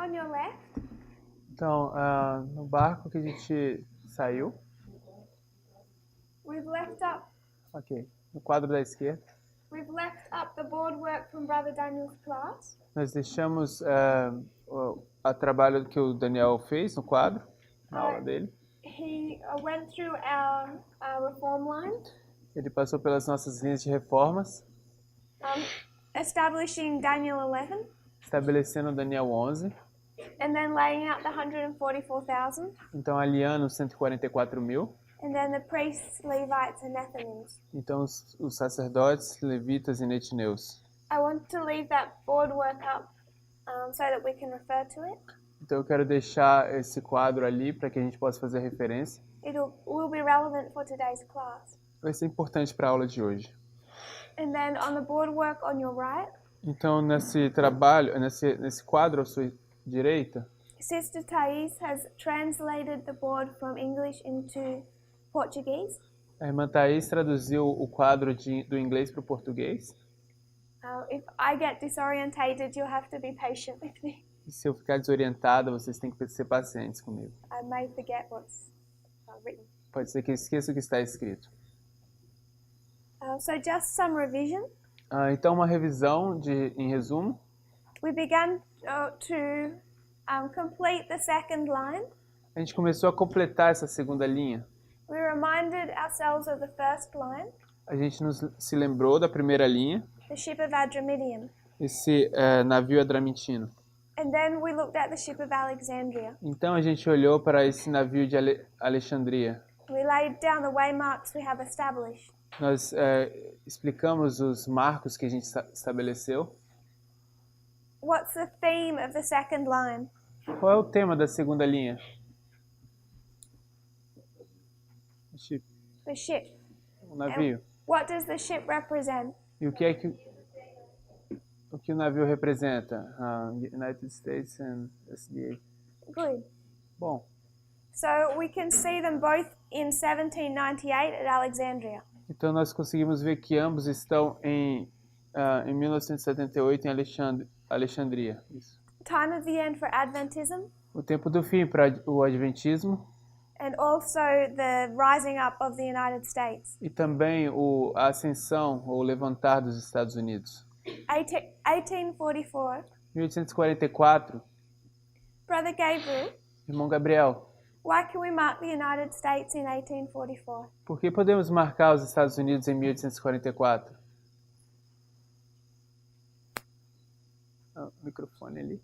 on your left, Então, no barco que a gente saiu, we've left up no quadro da esquerda, the boardwork from Brother Daniel's class. nós deixamos o trabalho que o Daniel fez no quadro, na aula dele. He went through our reform line, Ele passou pelas nossas linhas de reformas, establishing Daniel 11, estabelecendo Daniel 11, and then laying out the 144,000, então aliando os 144.000, and then the priests, Levites, and Nethinims. então os sacerdotes, levitas e netineus. I want to leave that boardwork up so that we can refer to it. Então eu quero deixar esse quadro ali para que a gente possa fazer referência. It will be relevant for today's class. Vai ser importante para a aula de hoje. And then on the boardwork on your right, Então nesse trabalho, nesse quadro à sua direita, Sister Thais has translated the board from English into Portuguese. a irmã Thaís traduziu o quadro do inglês para o português. If I get disorientated, you'll have to be patient with me. E se eu ficar desorientada, vocês têm que ser pacientes comigo. I may forget what's written. Pode ser que eu esqueça o que está escrito. So just some revision. Então uma revisão em resumo. We began to complete the second line. A gente começou a completar essa segunda linha. We reminded ourselves of the first line, A gente se lembrou da primeira linha, the ship of Adramyttium. esse navio adramitino. And then we looked at the ship of Alexandria. Então a gente olhou para esse navio de Alexandria. We laid down the waymarks we have established. Nós explicamos os marcos que a gente estabeleceu. What's the theme of the second line? Qual é o tema da segunda linha? The ship. O navio. What does the ship represent? E o que é que o navio representa? United States and SDA. Good. Bom, So we can see them both in 1798 at Alexandria. então nós conseguimos ver que ambos estão em 1978 em Alexandria. Isso. Time of the end for Adventism, O tempo do fim para o Adventismo and also the rising up of the United States. e também a ascensão ou levantar dos Estados Unidos. 1844. 1844, Brother Gabriel, irmão Gabriel, why can we mark the United States in 1844? por que podemos marcar os Estados Unidos em 1844? O microfone ali.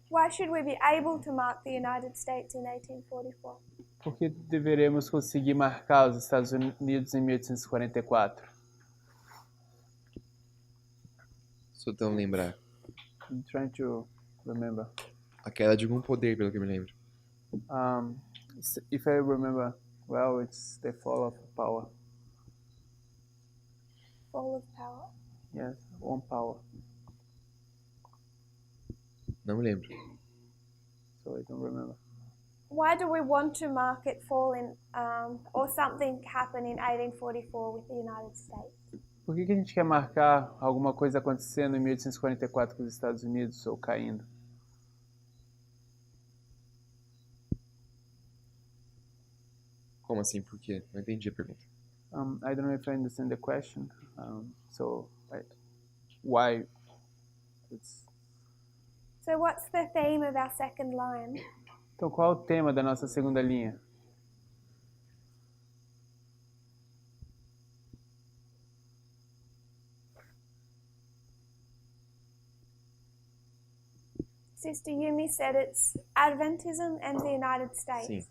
Why should we be able to mark the United States in 1844? Por que deveremos conseguir marcar os Estados Unidos em 1844? Só tentando lembrar. I'm trying to remember. A queda de algum poder, pelo que eu me lembro. If I remember well, it's the fall of power. Fall of power. Yes, one power. Não me lembro. So I don't remember. Why do we want to mark it fall in, or something happen in 1844 with the United States? Por que a gente quer marcar alguma coisa acontecendo em 1844 com os Estados Unidos ou caindo? Como assim? Por quê? Não entendi a pergunta. I don't know if I understand the question. Why? So what's the theme of our second line? Então, qual é o tema da nossa segunda linha? Sister Yumi said it's Adventism and the United States. Sim.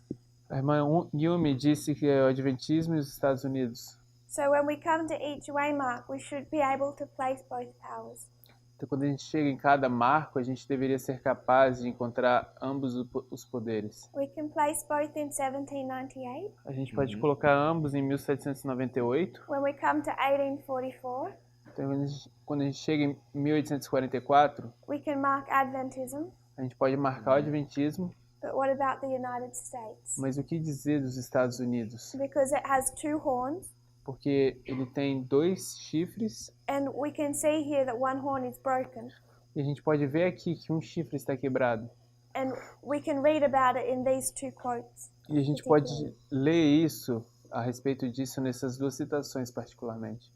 A irmã Yumi disse que é o Adventismo e os Estados Unidos. So when we come to each waymark, we should be able to place both powers. Então, quando a gente chega em cada marco, a gente deveria ser capaz de encontrar ambos os poderes. We can place both in 1798. A gente pode colocar ambos em 1798. When we come to 1844, Então, Então, quando a gente chega em 1844, we can mark Adventism, a gente pode marcar o Adventismo, but what about the United States? mas o que dizer dos Estados Unidos? Because it has two horns, Porque ele tem 2 chifres and we can see here that one horn is broken, e a gente pode ver aqui que um chifre está quebrado. and we can read about it in these two quotes. E a gente pode ler isso a respeito disso nessas 2 citações particularmente.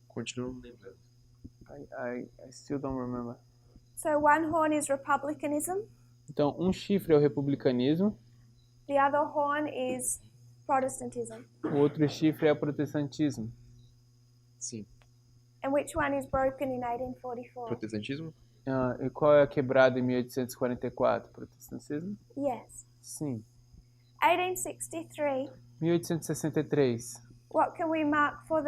Continuo não lembrando. I still don't remember. So one horn is republicanism, Então, um chifre é o republicanismo, the other horn is Protestantism. o outro chifre é o protestantismo. Sim. And which one is broken in 1844? Protestantismo? E qual é a quebrada em 1844? Protestantismo? Yes. Sim. 1863. 1863. What can we mark for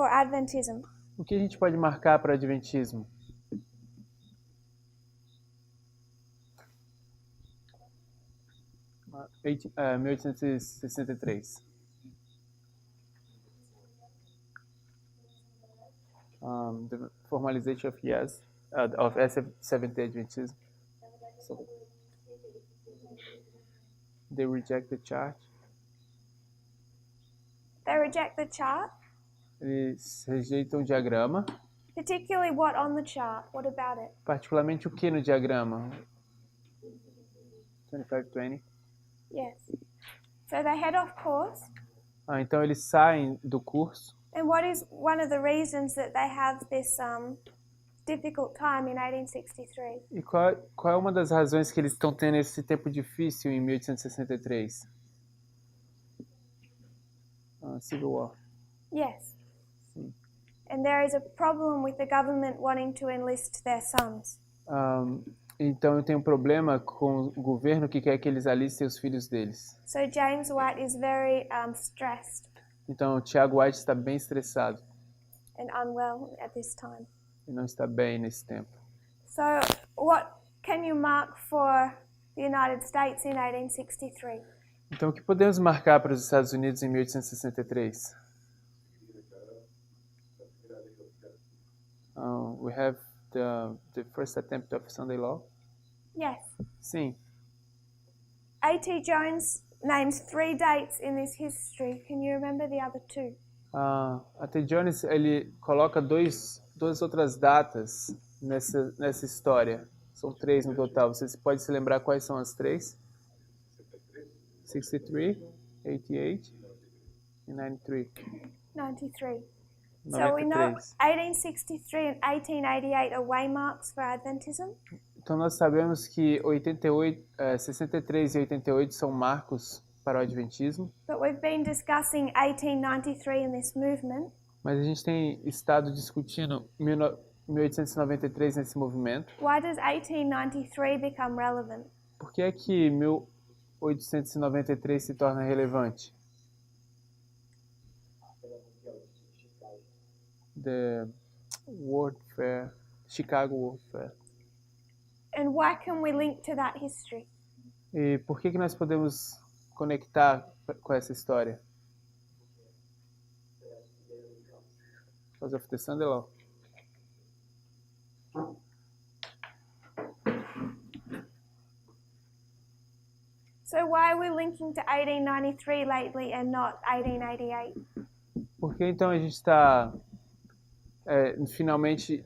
Adventism? O que a gente pode marcar para o Adventismo? Uh, 1863. The formalization of Seventh-day Adventism. So, they reject the chart. They reject the chart, Eles rejeitam o diagrama, particularly what on the chart. What about it? particularmente o que no diagrama? 2520. Yes. So they head off course. Então eles saem do curso. And what is one of the reasons that they have this difficult time in 1863? E qual é uma das razões que eles estão tendo esse tempo difícil em 1863? Civil War. Yes. Sim. And there is a problem with the government wanting to enlist their sons. Então eu tenho um problema com o governo que quer que eles alistem os filhos deles. So James White is very stressed Então o Tiago White está bem estressado and unwell at this time. e não está bem nesse tempo. So what can you mark for the United States in 1863? Então o que podemos marcar para os Estados Unidos em 1863? We have the first attempt of Sunday Law. Yes. Sim. A.T. Jones names 3 dates in this history. Can you remember the other 2? A.T. Jones ele coloca duas outras datas nessa história. São 3 no total. Você pode se lembrar quais são as 3? 63, 88 e 93. 93. So we know 93. 1863 and 1888 are waymarks for Adventism. Então nós sabemos que 63 e 88 são marcos para o Adventismo, But we've been discussing 1893 in this movement. mas a gente tem estado discutindo 1893 nesse movimento. Why does 1893 become relevant? Por que é que 1893 se torna relevante? The World Fair, Chicago World Fair. And why can we link to that history? E por que nós podemos conectar com essa história? Because of the Sunday Law. So why are we linking to 1893 lately and not 1888? Por que então a gente está finalmente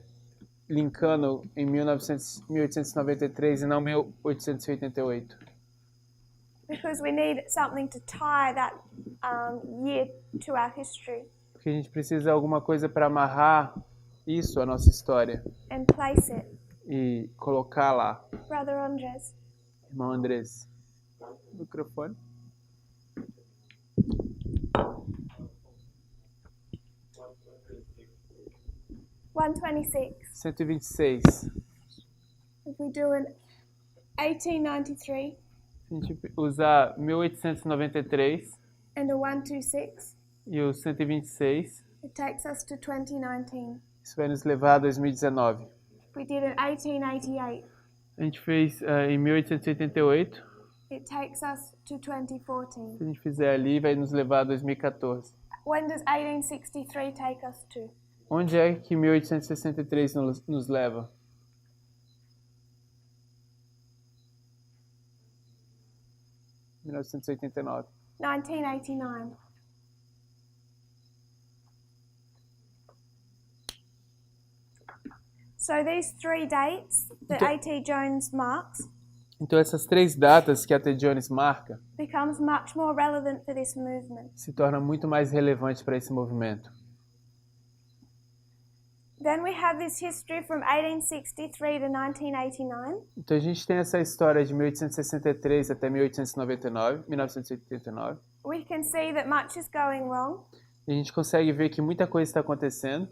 linkando em 1893 e não 1888? Because we need something to tie that year to our history Porque a gente precisa de alguma coisa para amarrar isso à nossa história and place it. e colocar lá. Brother Andres. Irmão Andrés, microfone. $126. 126. If we do an 1893 A gente usar 1893 and a 126, e o 126, it takes us to 2019. isso vai nos levar a 2019. If we did an 1888, A gente fez em 1888, It takes us to 2014. Se a gente fizer ali, vai nos levar a 2014. When does 1863 take us to? Onde é que 1863 nos leva? Em 1989. 1989. So these three dates that Então- A.T. Jones marks Então essas três datas que a T. Jones marca becomes much more relevant for this movement. se tornam muito mais relevantes para esse movimento. Then we have this history from 1863 to 1989. Então a gente tem essa história de 1863 até 1989. We can see that much is going wrong E a gente consegue ver que muita coisa está acontecendo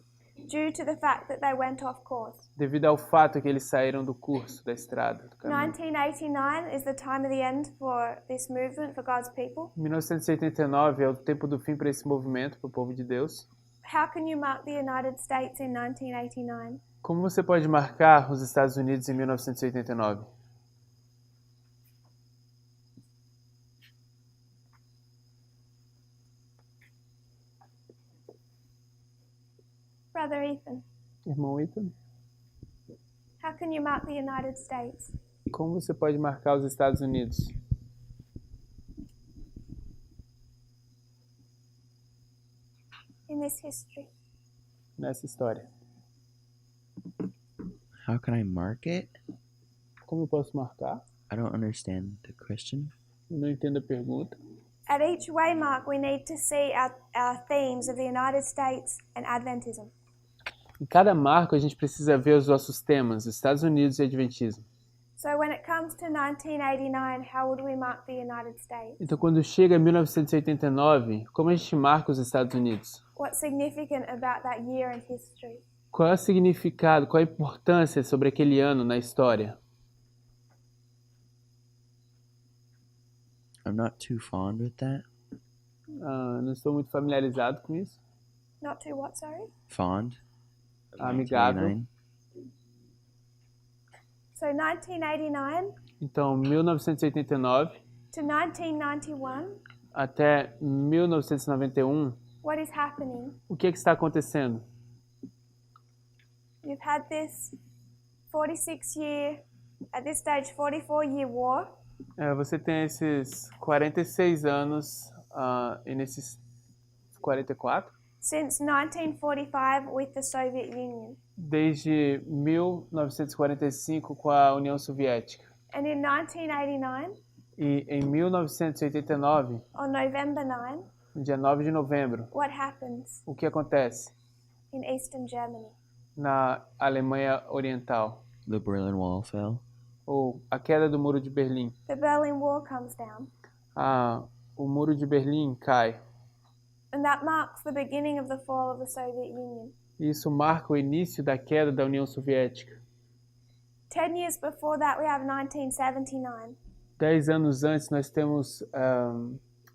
due to the fact that they went off course. devido ao fato que eles saíram do curso, da estrada, do caminho. 1989 is the time of the end for this movement, for God's people. 1989 é o tempo do fim para esse movimento, para o povo de Deus. How can you mark the United States in 1989? Como você pode marcar os Estados Unidos em 1989? Brother Ethan, Irmão Ethan, how can you mark the United States? como você pode marcar os Estados Unidos? In this history? Nessa história. How can I mark it? Como eu posso marcar? I don't understand the question. Eu não entendo a pergunta. At each waymark, we need to see our themes of the United States and Adventism. Em cada marco, a gente precisa ver os nossos temas, Estados Unidos e Adventismo. So when it comes to 1989, how would we mark the United States? Então, quando chega 1989, como a gente marca os Estados Unidos? What's significant about that year in history? Qual é o significado, qual a importância sobre aquele ano na história? I'm not too fond with that. Não estou muito familiarizado com isso. Not to what, sorry? Fond. Amigável. 1989. So 1989 Então, 1989 to 1991, até 1991, what is happening? o que está acontecendo? You've had this 46-year, at this stage, 44-year war. Você tem esses 46 anos e nesses 44, Since 1945 with the Soviet Union. desde 1945 com a União Soviética. And in 1989, E em 1989, on November 9, no dia 9 de novembro, what happens o que acontece in Eastern Germany? na Alemanha Oriental? The Berlin Wall fell. Ou a queda do Muro de Berlim. The Berlin Wall comes down. O Muro de Berlim cai. And that marks the beginning of the fall of the Soviet Union. E isso marca o início da queda da União Soviética. 10 years before that, we have 1979. 10 anos antes, nós temos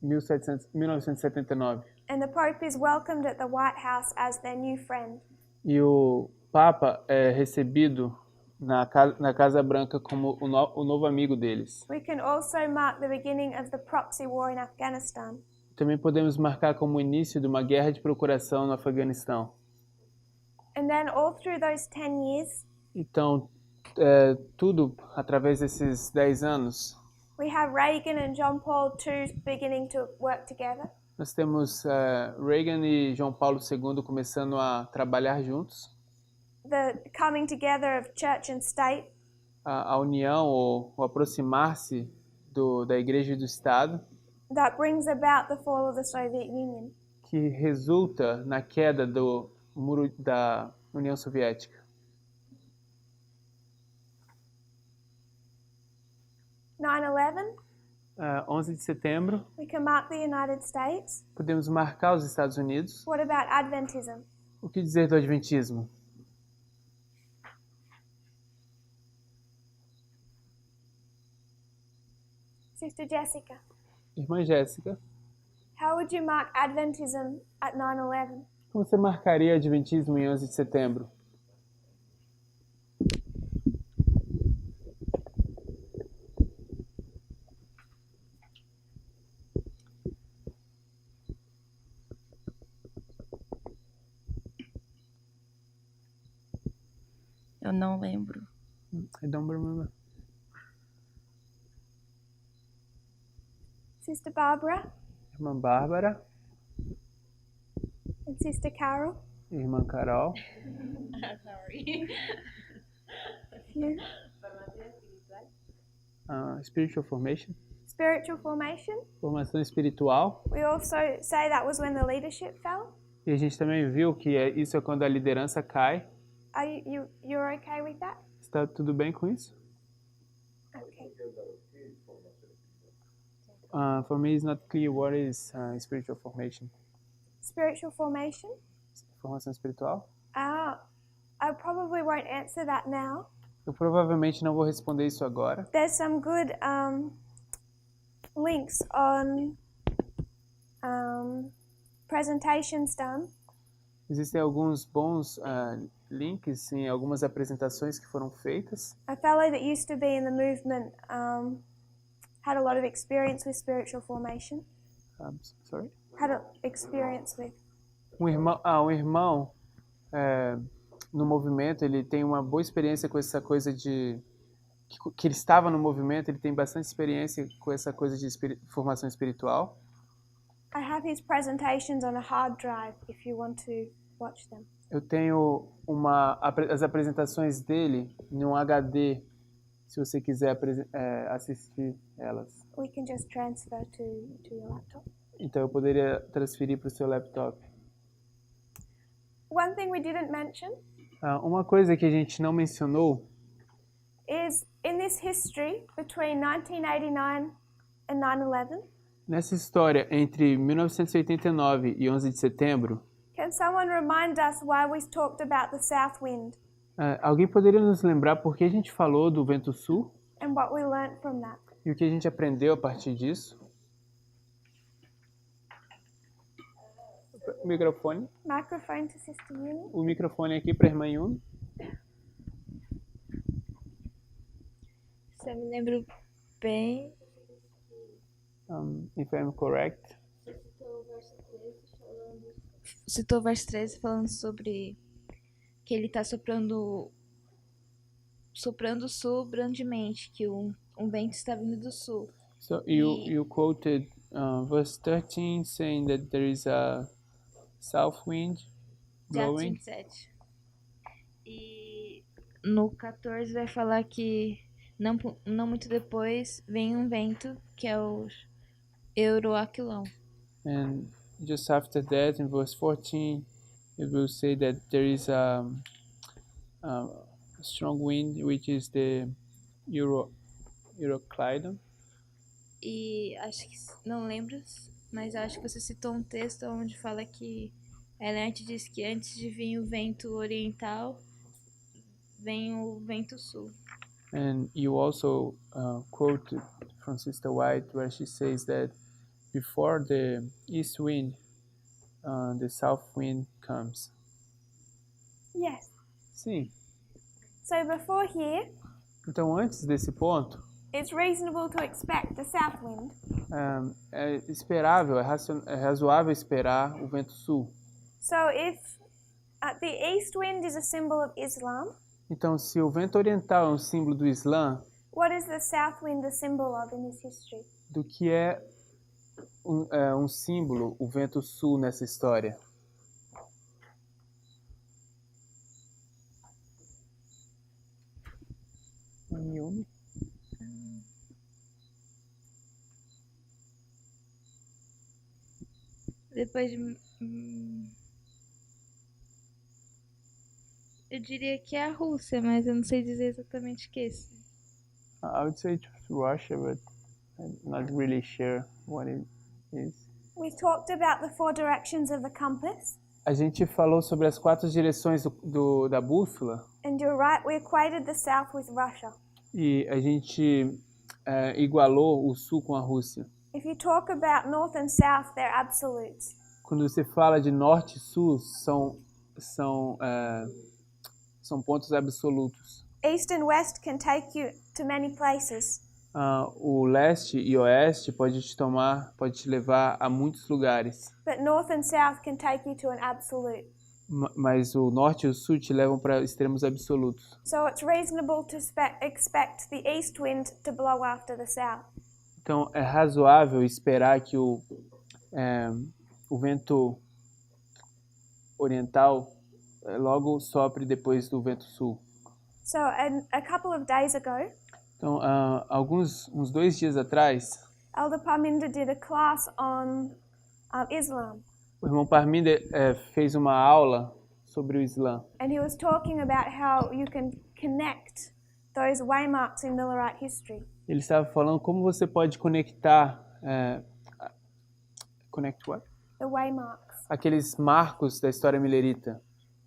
1979. And the Pope is welcomed at the White House as their new friend. E o Papa é recebido na Casa Branca como o novo amigo deles. We can also mark the beginning of the proxy war in Afghanistan. Também podemos marcar como o início de uma guerra de procuração no Afeganistão. And then all through those 10 years, Então, tudo através desses 10 anos, we have Reagan and John Paul II beginning to work together. nós temos Reagan e João Paulo II começando a trabalhar juntos. The coming together of church and state. A união ou o aproximar-se da Igreja e do Estado, That brings about the fall of the Soviet Union. que resulta na queda do muro da União Soviética. 9/11, 11 de setembro, we can mark the United States. podemos marcar os Estados Unidos. What about Adventism? O que dizer do Adventismo? Sister Jessica, Irmã Jéssica, how would you mark Adventism at 9/11? como você marcaria o Adventismo em 11 de setembro? não lembro. I don't remember. Sister Barbara Irmã Bárbara, and Sister Carol. irmã Carol, Sorry. You. spiritual formation, Spiritual formation. formação espiritual. We also say that was when the leadership fell. E a gente também viu que isso é quando a liderança cai. Are you're okay with that? Está tudo bem com isso? Okay. For me, it's not clear what is spiritual formation. Spiritual formation. Formação espiritual? I probably won't answer that now. Eu provavelmente não vou responder isso agora. There's some good links on presentations done. Existem alguns bons links em algumas apresentações que foram feitas. A fellow that used to be in the movement had a lot of experience with spiritual formation. Sorry? Had a experience with. Um irmão no movimento, ele tem uma boa experiência com essa coisa de que ele estava no movimento, ele tem bastante experiência com essa coisa de formação espiritual. I have his presentations on a hard drive if you want to watch them. Eu tenho as apresentações dele num HD, se você quiser assistir elas. We can just transfer to your laptop. Então eu poderia transferir para o seu laptop. One thing we didn't mention Uma coisa que a gente não mencionou is in this history between 1989 and 9/11. nessa história entre 1989 e 11 de setembro. Can someone remind us why we talked about the south wind Alguém poderia nos lembrar por que a gente falou do vento sul and what we learned from that? e o que a gente aprendeu a partir disso? O microfone. Microphone to Sister Uni. O microfone aqui para a irmã Yumi. Se eu me lembro bem, If I'm correct. citou o verso 13 falando sobre que ele está soprando o sul grandemente, que um vento está vindo do sul. So you quoted verse 13 saying that there is a south wind De Atos blowing. 27. E no 14 vai falar que não muito depois vem um vento que é o Euroaquilão. And just after that, in verse 14, it will say that there is a strong wind, which is the Euroclydon. E acho que, não lembro, mas acho que você citou um texto onde fala que Elert diz que antes de vir o vento oriental, vem o vento sul. And you also quoted from Sister White where she says that before the east wind, the south wind comes. Yes. Sim. So before here, Então, antes desse ponto, it's reasonable to expect the south wind. é esperável, é razoável esperar o vento sul. So if the east wind is a symbol of Islam, Então, se o vento oriental é um símbolo do Islã, what is the south wind a symbol of in this history? do que é um símbolo, o vento sul nessa história? Yumi? Depois de. Eu diria que é a Rússia, mas eu não sei dizer exatamente o que é isso. I would say it's Russia, but I'm not really sure what it is. We talked about the 4 directions of the compass, A gente falou sobre as 4 direções da bússola and you're right, we equated the south with Russia. e a gente igualou o sul com a Rússia. If you talk about north and south, they're absolutes. Quando você fala de norte e sul, são pontos absolutos. East and west can take you to many places. O leste e oeste pode te levar a muitos lugares. But north and south can take you to an absolute. mas o norte e o sul te levam para extremos absolutos. So it's reasonable to expect the east wind to blow after the south. Então é razoável esperar que o vento oriental logo sopre depois do vento sul. So a couple of days ago, Então, uns 2 dias atrás, Elder Parminder did a class on Islam, o irmão Parminder fez uma aula sobre o Islã. and he was talking about how you can connect those waymarks in Millerite history. Ele estava falando como você pode conectar connect what? The waymarks, Aqueles marcos da história milerita,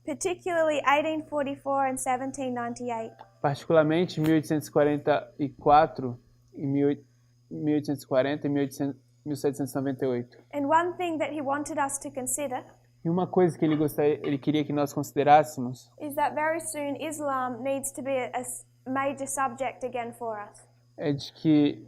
particularly 1844 and 1798. particularmente 1844 e 1840 e 1798. And one thing that he wanted us to consider E uma coisa que ele queria que nós considerássemos is that very soon Islam needs to be a major subject again for us. é de que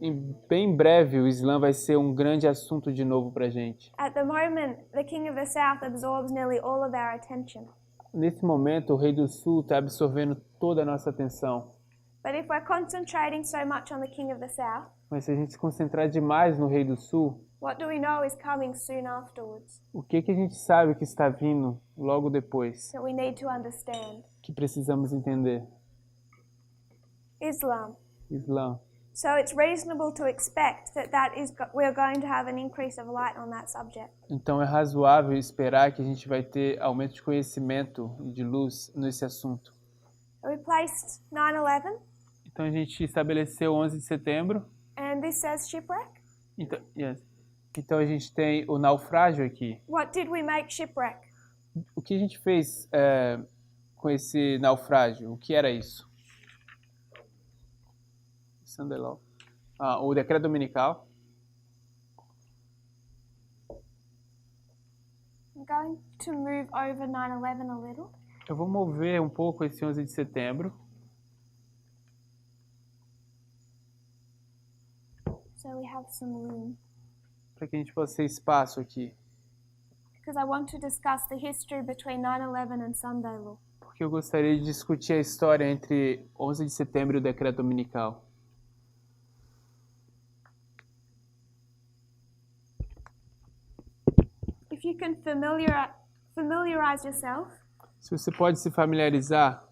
bem breve o Islã vai ser um grande assunto de novo para a gente. At the moment, the King of the South absorbs nearly all of our attention. Nesse momento, o Rei do Sul está absorvendo toda a nossa atenção. But if we're concentrating so much on the King of the South, Mas se a gente se concentrar demais no Rei do Sul, what do we know is coming soon afterwards o que a gente sabe que está vindo logo depois, that we need to understand? que precisamos entender? Islam. Islã. So it's reasonable to expect that we're going to have an increase of light on that subject. Então é razoável esperar que a gente vai ter aumento de conhecimento e de luz nesse assunto. We placed 9/11, Então a gente estabeleceu 11 de setembro. and this says shipwreck. Então a gente tem o naufrágio aqui. What did we make shipwreck? O que a gente fez com esse naufrágio? O que era isso? Sunday Law. O decreto dominical. I'm going to move over 9/11 a little. Eu vou mover um pouco esse 11 de setembro. So we have some room. Para que a gente possa ter espaço aqui. Because I want to discuss the history between 9/11 and Sunday Law. Porque eu gostaria de discutir a história entre 11 de setembro e o decreto dominical. If you can familiarize yourself Se você pode se familiarizar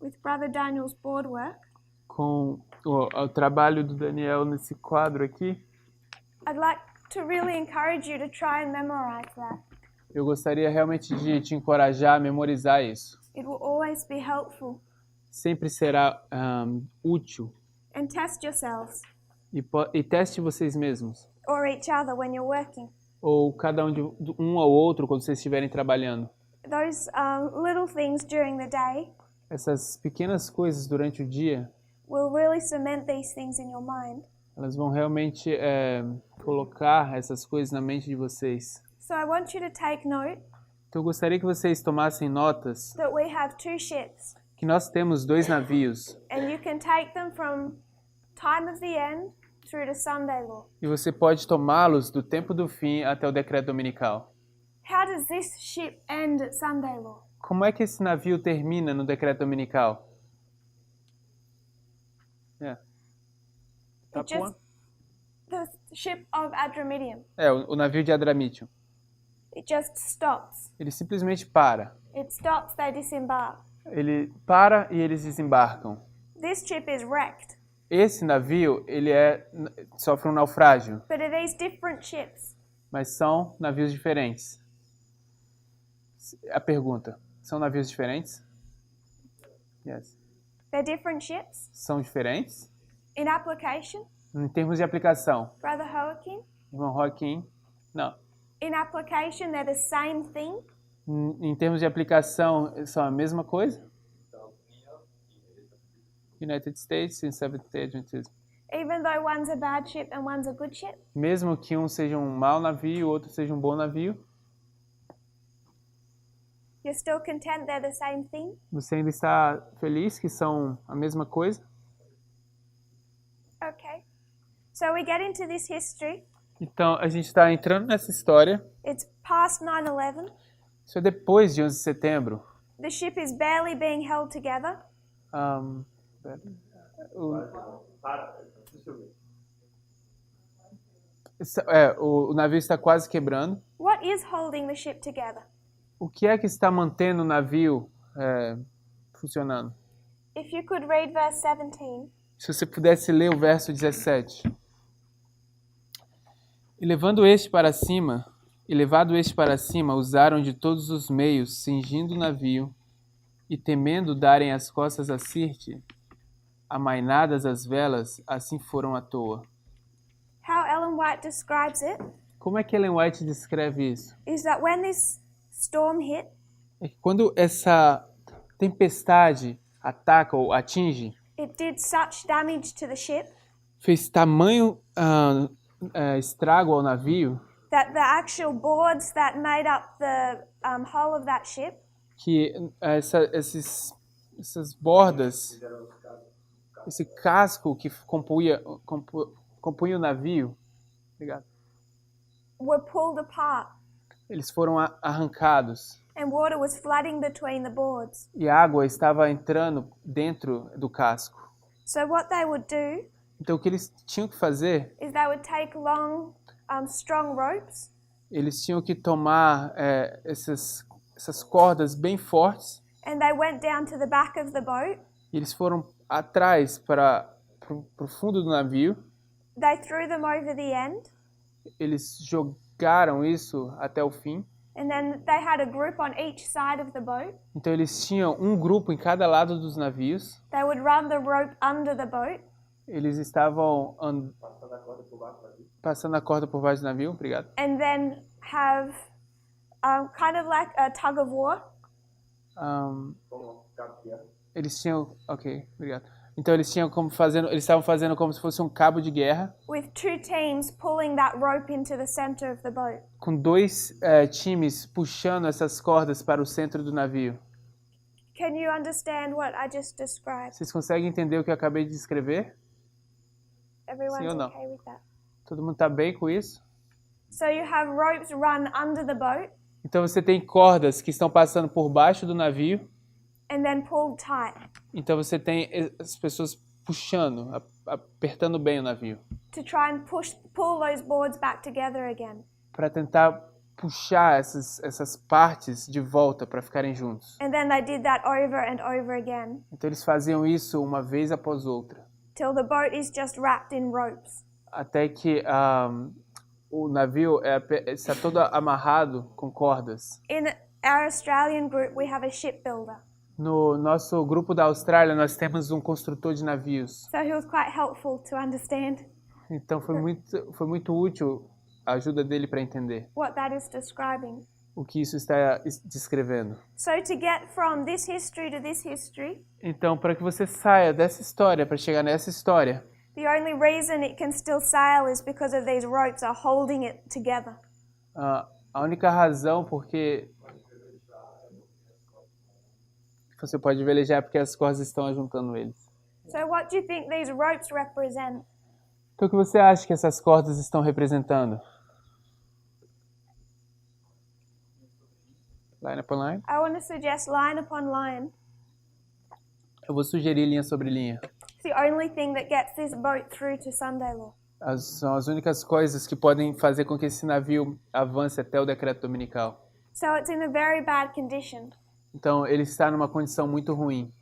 with Brother Daniel's board work, com o trabalho do Daniel nesse quadro aqui, I'd like to really encourage you to try and memorize that. eu gostaria realmente de te encorajar a memorizar isso. It will always be helpful. Sempre será útil. And test yourselves E teste vocês mesmos. or each other when you're working. Ou cada um ao outro quando vocês estiverem trabalhando. Those little things during the day Essas pequenas coisas durante o dia, will really cement these things in your mind. elas vão realmente colocar essas coisas na mente de vocês. So I want you to take note Então eu gostaria que vocês tomassem notas that we have 2 ships, que nós temos 2 navios. and you can take them from time of the end through to Sunday Law. E você pode tomá-los do tempo do fim até o decreto dominical. How does this ship end at Sunday Law? Como é que esse navio termina no decreto dominical? Top Just one? the ship of Adramyttium. O navio de Adramítio. It just stops. Ele simplesmente para. It stops, they disembark. Ele para e eles desembarcam. This ship is wrecked. Esse navio, ele sofre um naufrágio, But are these different ships? mas são navios diferentes. A pergunta, são navios diferentes? Yes. They're different ships? São diferentes? In application, Em termos de aplicação, Brother Joaquin? irmão Joaquim, não. In application, they're the same thing? Em termos de aplicação, são a mesma coisa? United States e Seventh-day Adventism. Even though one's a bad ship and one's a good ship? Mesmo que um seja um mau navio e o outro seja um bom navio, You're still content they're the same thing? você ainda está feliz que são a mesma coisa? Okay. So we get into this history. Então, a gente está entrando nessa história. It's past 9/11. Isso é depois de 11 de setembro. The ship is barely being held together. Um, o, o navio está quase quebrando. What is holding the ship together? O que é que está mantendo o navio funcionando? If you could read verse 17. Se você pudesse ler o verso 17. E levado este para cima, usaram de todos os meios, cingindo o navio, e temendo darem as costas a Sirte, amainadas as velas, assim foram à toa. How Ellen White describes it Como é que Ellen White descreve isso? is that when this storm hit, É que quando essa tempestade ataca ou atinge, it did such damage to the ship fez tamanho estrago ao navio, that the actual boards that made up the hull of that ship que essas bordas, esse casco que compunha o navio, obrigado, were pulled apart eles foram arrancados and water was flooding between the boards. e a água estava entrando dentro do casco. So what they would do Então o que eles tinham que fazer, is they would take long, strong ropes eles tinham que tomar essas cordas bem fortes and they went down to the back of the boat. e eles foram atrás para o fundo do navio. They threw them over the end Eles jogaram isso até o fim. and then they had a group on each side of the boat. Então eles tinham um grupo em cada lado dos navios. They would run the rope under the boat Eles estavam passando a corda por baixo do navio, obrigado. and then have kind of like a tug of war. Eles tinham, ok, obrigado. Então eles estavam fazendo como se fosse um cabo de guerra, With two teams pulling that rope into the center of the boat. com dois times puxando essas cordas para o centro do navio. Can you understand what I just described? Vocês conseguem entender o que eu acabei de descrever? Everyone's Sim ou não? okay with that? Todo mundo está bem com isso? So you have ropes run under the boat Então você tem cordas que estão passando por baixo do navio. and then pulled tight Então você tem as pessoas puxando, apertando bem o navio, to try and pull those boards back together again. para tentar puxar essas partes de volta para ficarem juntos. And then they did that over and over again Então eles faziam isso uma vez após outra, till the boat is just wrapped in ropes. até que o navio está todo amarrado com cordas. In our Australian group, we have a shipbuilder. No nosso grupo da Austrália, nós temos um construtor de navios. So he was quite helpful to understand Então foi muito útil a ajuda dele para entender what that is describing. o que isso está descrevendo. So to get from this history to this history, Então, para que você saia dessa história, para chegar nessa história, the only reason it can still sail is because of these ropes are holding it together. a única razão porque você pode velejar é porque as cordas estão ajuntando eles. So what do you think these ropes represent? Então, o que você acha que essas cordas estão representando? Line upon line? I want to suggest line upon line. Eu vou sugerir linha sobre linha. It's the only thing that gets this boat through to Sunday law. São as únicas coisas que podem fazer com que esse navio avance até o decreto dominical. So it's in a very bad condition. Então, ele está numa condição muito ruim.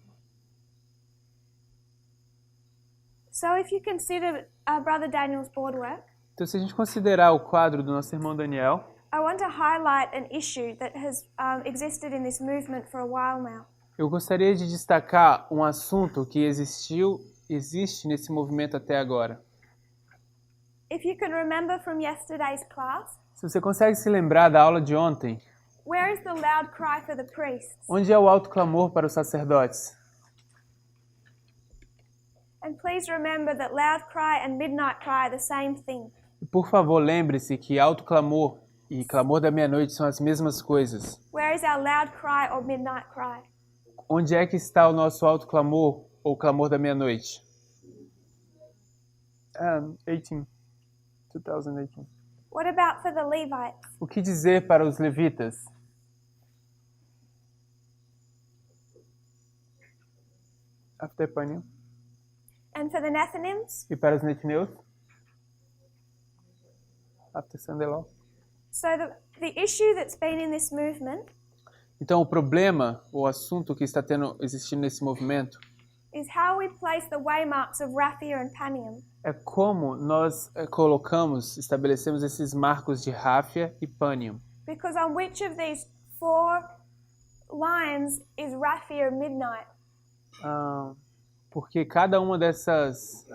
So if you consider Brother Daniel's board work, Então, se a gente considerar o quadro do nosso irmão Daniel, I want to highlight an issue that has existed in this movement for a while now. eu gostaria de destacar um assunto que existe nesse movimento até agora. If you can remember from yesterday's class, Se você consegue se lembrar da aula de ontem, where is the loud cry for the priests? onde é o alto clamor para os sacerdotes? And please remember that loud cry and midnight cry are the same thing. E, por favor, lembre-se que alto clamor e clamor da meia-noite são as mesmas coisas. Where is our loud cry or midnight cry? Onde é que está o nosso alto clamor ou clamor da meia-noite? 2018. What about for the Levites? O que dizer para os levitas? After Panium. And for the Nethinims, E para os Netneus? After Sunday Law. so the issue that's been in this movement Então, o problema, o assunto que está existindo nesse movimento, is how we place the waymarks of Raphia and Panium. é como nós estabelecemos esses marcos de Ráfia e Panium. Because on which of these 4 lines is Raphia midnight? Porque cada uma dessas...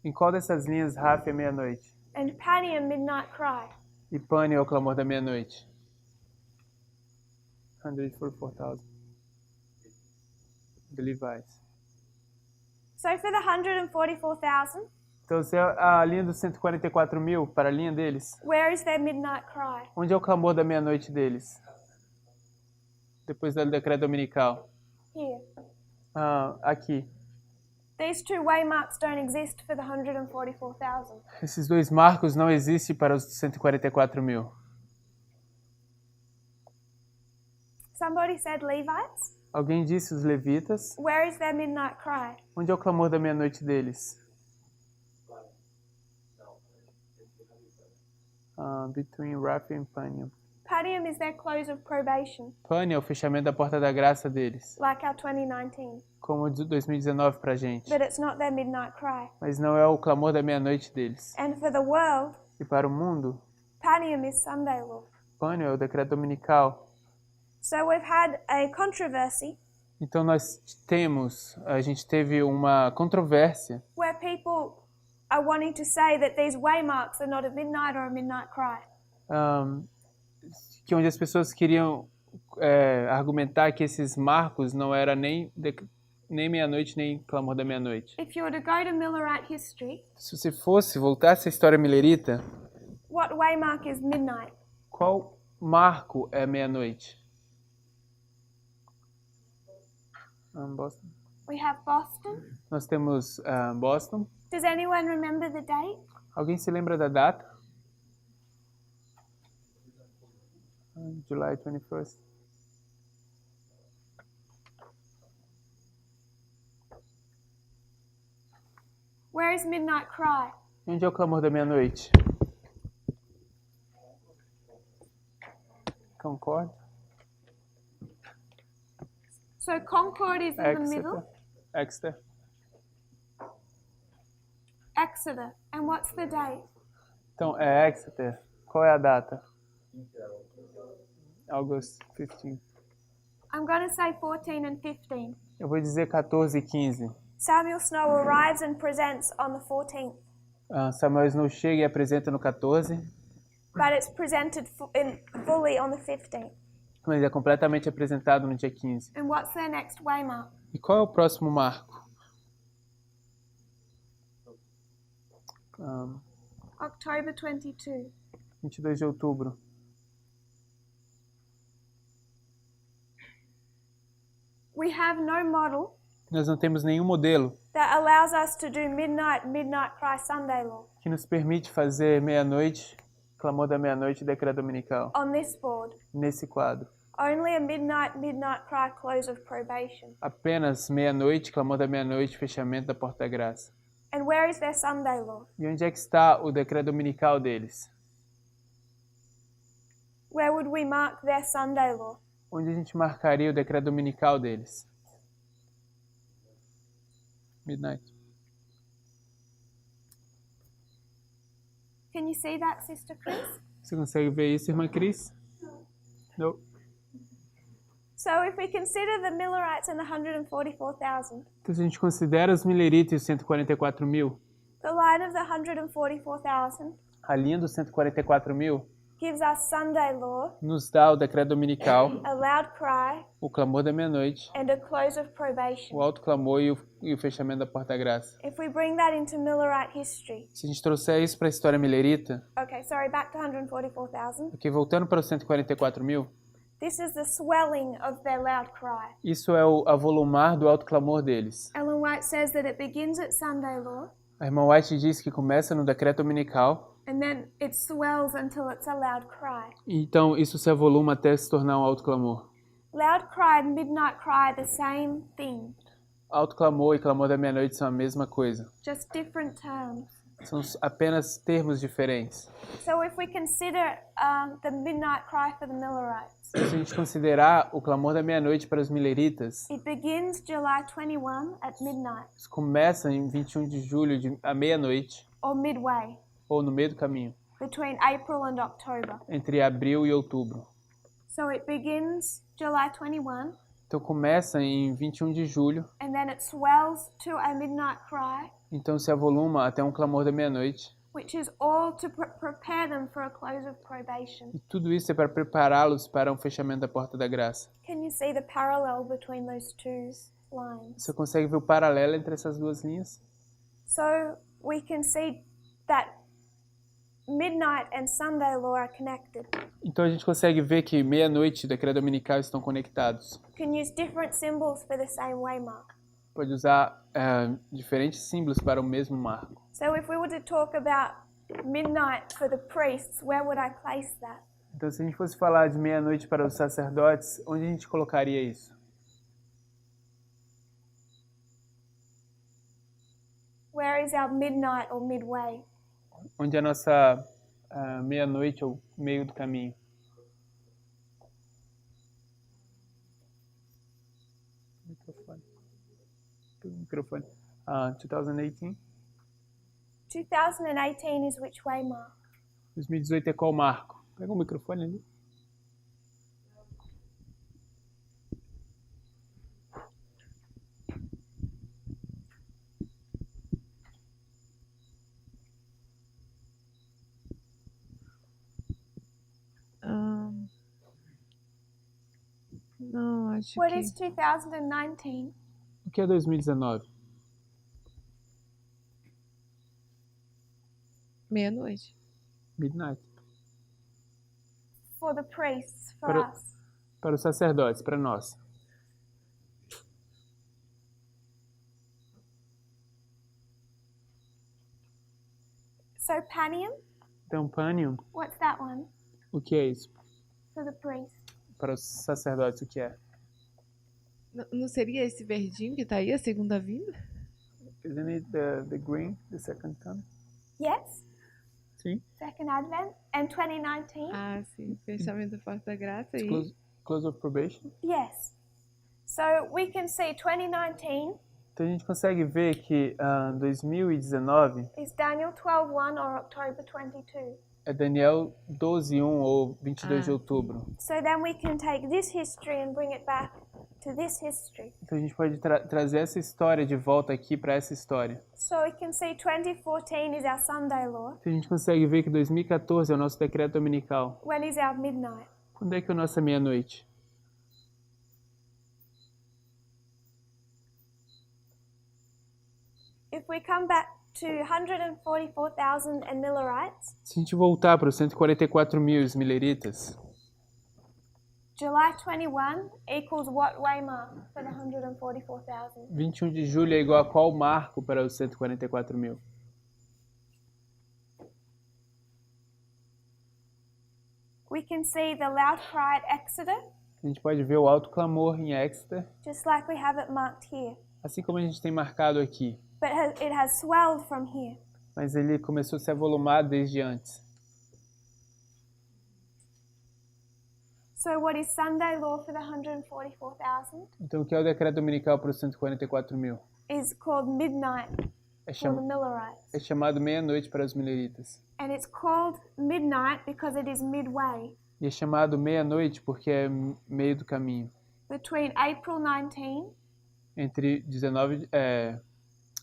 Em qual dessas linhas Ráfia é meia-noite? And Panium midnight cry? E Panium é o clamor da meia-noite? 144,000. The Levites. So for the 144,000, Então, se a linha dos 144 mil para a linha deles, where is their midnight cry? onde é o clamor da meia-noite deles? Depois do decreto dominical. Here. Aqui. These 2 waymarks don't exist for the 144,000. Esses 2 marcos não existem para os 144 mil. Somebody said Levites? Alguém disse os levitas. Where is their midnight cry? Onde é o clamor da meia-noite deles? Between Rapha and Panium. Panium is their close of probation, Panium é o fechamento da porta da graça deles. like our 2019. Como o de 2019 pra gente. But it's not their midnight cry. Mas não é o clamor da meia-noite deles. And for the world, E para o mundo, Panium is Sunday law. Panium é o decreto dominical. So we've had a controversy Então a gente teve uma controvérsia where people are wanting to say that these waymarks are not a midnight or a midnight cry. que onde as pessoas queriam argumentar que esses marcos não era nem meia-noite nem clamor da meia-noite. If you were to go to Millerite history, Se você voltasse à história milerita, what waymark is midnight? qual marco é meia-noite? Boston. We have Boston. Nós temos Boston. Does anyone remember the date? Alguém se lembra da data? July 21st. Where is midnight cry? Onde é o clamor da meia-noite? Concord? So Concord is in the middle. Exeter. Exeter. And what's the date? Então, é Exeter. Qual é a data? August 15. I'm going to say 14 and 15. Eu vou dizer 14 e 15. Samuel Snow arrives and presents on the 14th, Samuel Snow chega e apresenta no 14, but it's presented fully on the 15th. mas é completamente apresentado no dia 15. And what's their next waymark? E qual é o próximo marco? October 22. 22 de outubro. We have no model Nós não temos nenhum modelo that allows us to do midnight cry Sunday law que nos permite fazer meia-noite, clamor da meia-noite e decreto dominical on this board. nesse quadro. Only a midnight cry close of probation. Apenas meia-noite, clamor da meia-noite, fechamento da porta da graça. And where is their Sunday law? E onde é que está o decreto dominical deles? Where would we mark their Sunday law? Onde a gente marcaria o decreto dominical deles? Midnight. Can you see that, Sister Chris? Você consegue ver isso, irmã Cris? Não. So if we consider the Millerites and the 144,000, Então, se a gente considera os mileritas e os 144 mil, the line of the 144,000 a linha dos 144 mil gives us Sunday law, nos dá o decreto dominical, a loud cry, o clamor da meia-noite, and a close of probation. o alto clamor e o fechamento da porta da graça. If we bring that into Millerite history, Se a gente trouxer isso para a história milerita, okay, sorry, back to 144,000, aqui voltando para os 144 mil, this is the swelling of their loud cry. isso é o avolumar do alto clamor deles. Ellen White says that it begins at Sunday law, A irmã White diz que começa no decreto dominical, and then it swells until it's a loud cry. e então isso se avoluma até se tornar um alto clamor. Loud cry and midnight cry are the same thing, Alto clamor e clamor da meia-noite são a mesma coisa. just different terms. São apenas termos diferentes. So if we consider the midnight cry for the Millerites, Se a gente considerar o clamor da meia-noite para os mileritas, it begins July 21 at midnight isso começa em 21 de julho, à meia-noite, or midway, ou no meio do caminho, between April and October. entre abril e outubro. So it begins July 21 Então começa em 21 de julho, and then it swells to a midnight cry, então se avoluma até um clamor da meia-noite. which is all to prepare them for a close of probation. E tudo isso é para prepará-los para um fechamento da porta da graça. Can you see the parallel between those two lines? Você consegue ver o paralelo entre essas duas linhas? So we can see that midnight and Sunday law are connected. Então a gente consegue ver que meia-noite e decreto dominical estão conectados. You can use different symbols for the same waymark. Pode usar diferentes símbolos para o mesmo marco. So if we were to talk about midnight for the priests, where would I place that? Então se a gente fosse falar de meia-noite para os sacerdotes, onde a gente colocaria isso? Where is our midnight or midway? Onde é a nossa meia-noite ou meio do caminho? Microfone. 2018. 2018 is which waymark? 2018 é qual marco? Pega o microfone ali. Não, acho What que... is 2019? O que é 2019? Meia-noite. Midnight. For the priests, for Para- us. Para os sacerdotes, para nós. So Panium, Então, Panium, what's that one? o que é isso? For the priests. Para os sacerdotes, o que é? Não seria esse verdinho que tá aí, a segunda vinda? Isn't it the green, the second coming? Yes, Sim. second advent. And 2019? Ah, sim. Fechamento da porta da graça e... Close of probation. Yes. So we can see 2019 Então a gente consegue ver que 2019 is Daniel 12:1 or October 22. é Daniel 12:1 ou 22 de Ah. outubro. So then we can take this history and bring it back to this history. Então a gente pode trazer essa história de volta aqui para essa história. So we can see 2014 is our Sunday law. Então a gente consegue ver que 2014 é o nosso decreto dominical. When is our midnight? Quando é que é a nossa meia-noite? If we come back to 144,000 and Millerites, Se a gente voltar para os 144 mil esmileritas, July 21 equals what waymark for the 144,000? 21 de julho é igual a qual marco para os 144 mil? We can see the loud cry at Exeter, A gente pode ver o alto clamor em Exeter, just like we have it marked here. assim como a gente tem marcado aqui. But it has swelled from here. Mas ele começou a se avolumar desde antes. So what is Sunday law for the 144,000? Então o que é o decreto dominical para os 144 mil? Is called midnight É, for the Millerites. é chamado meia-noite para os mileritas. And it's called midnight because it is midway E é chamado meia-noite porque é meio do caminho. between April 19 Entre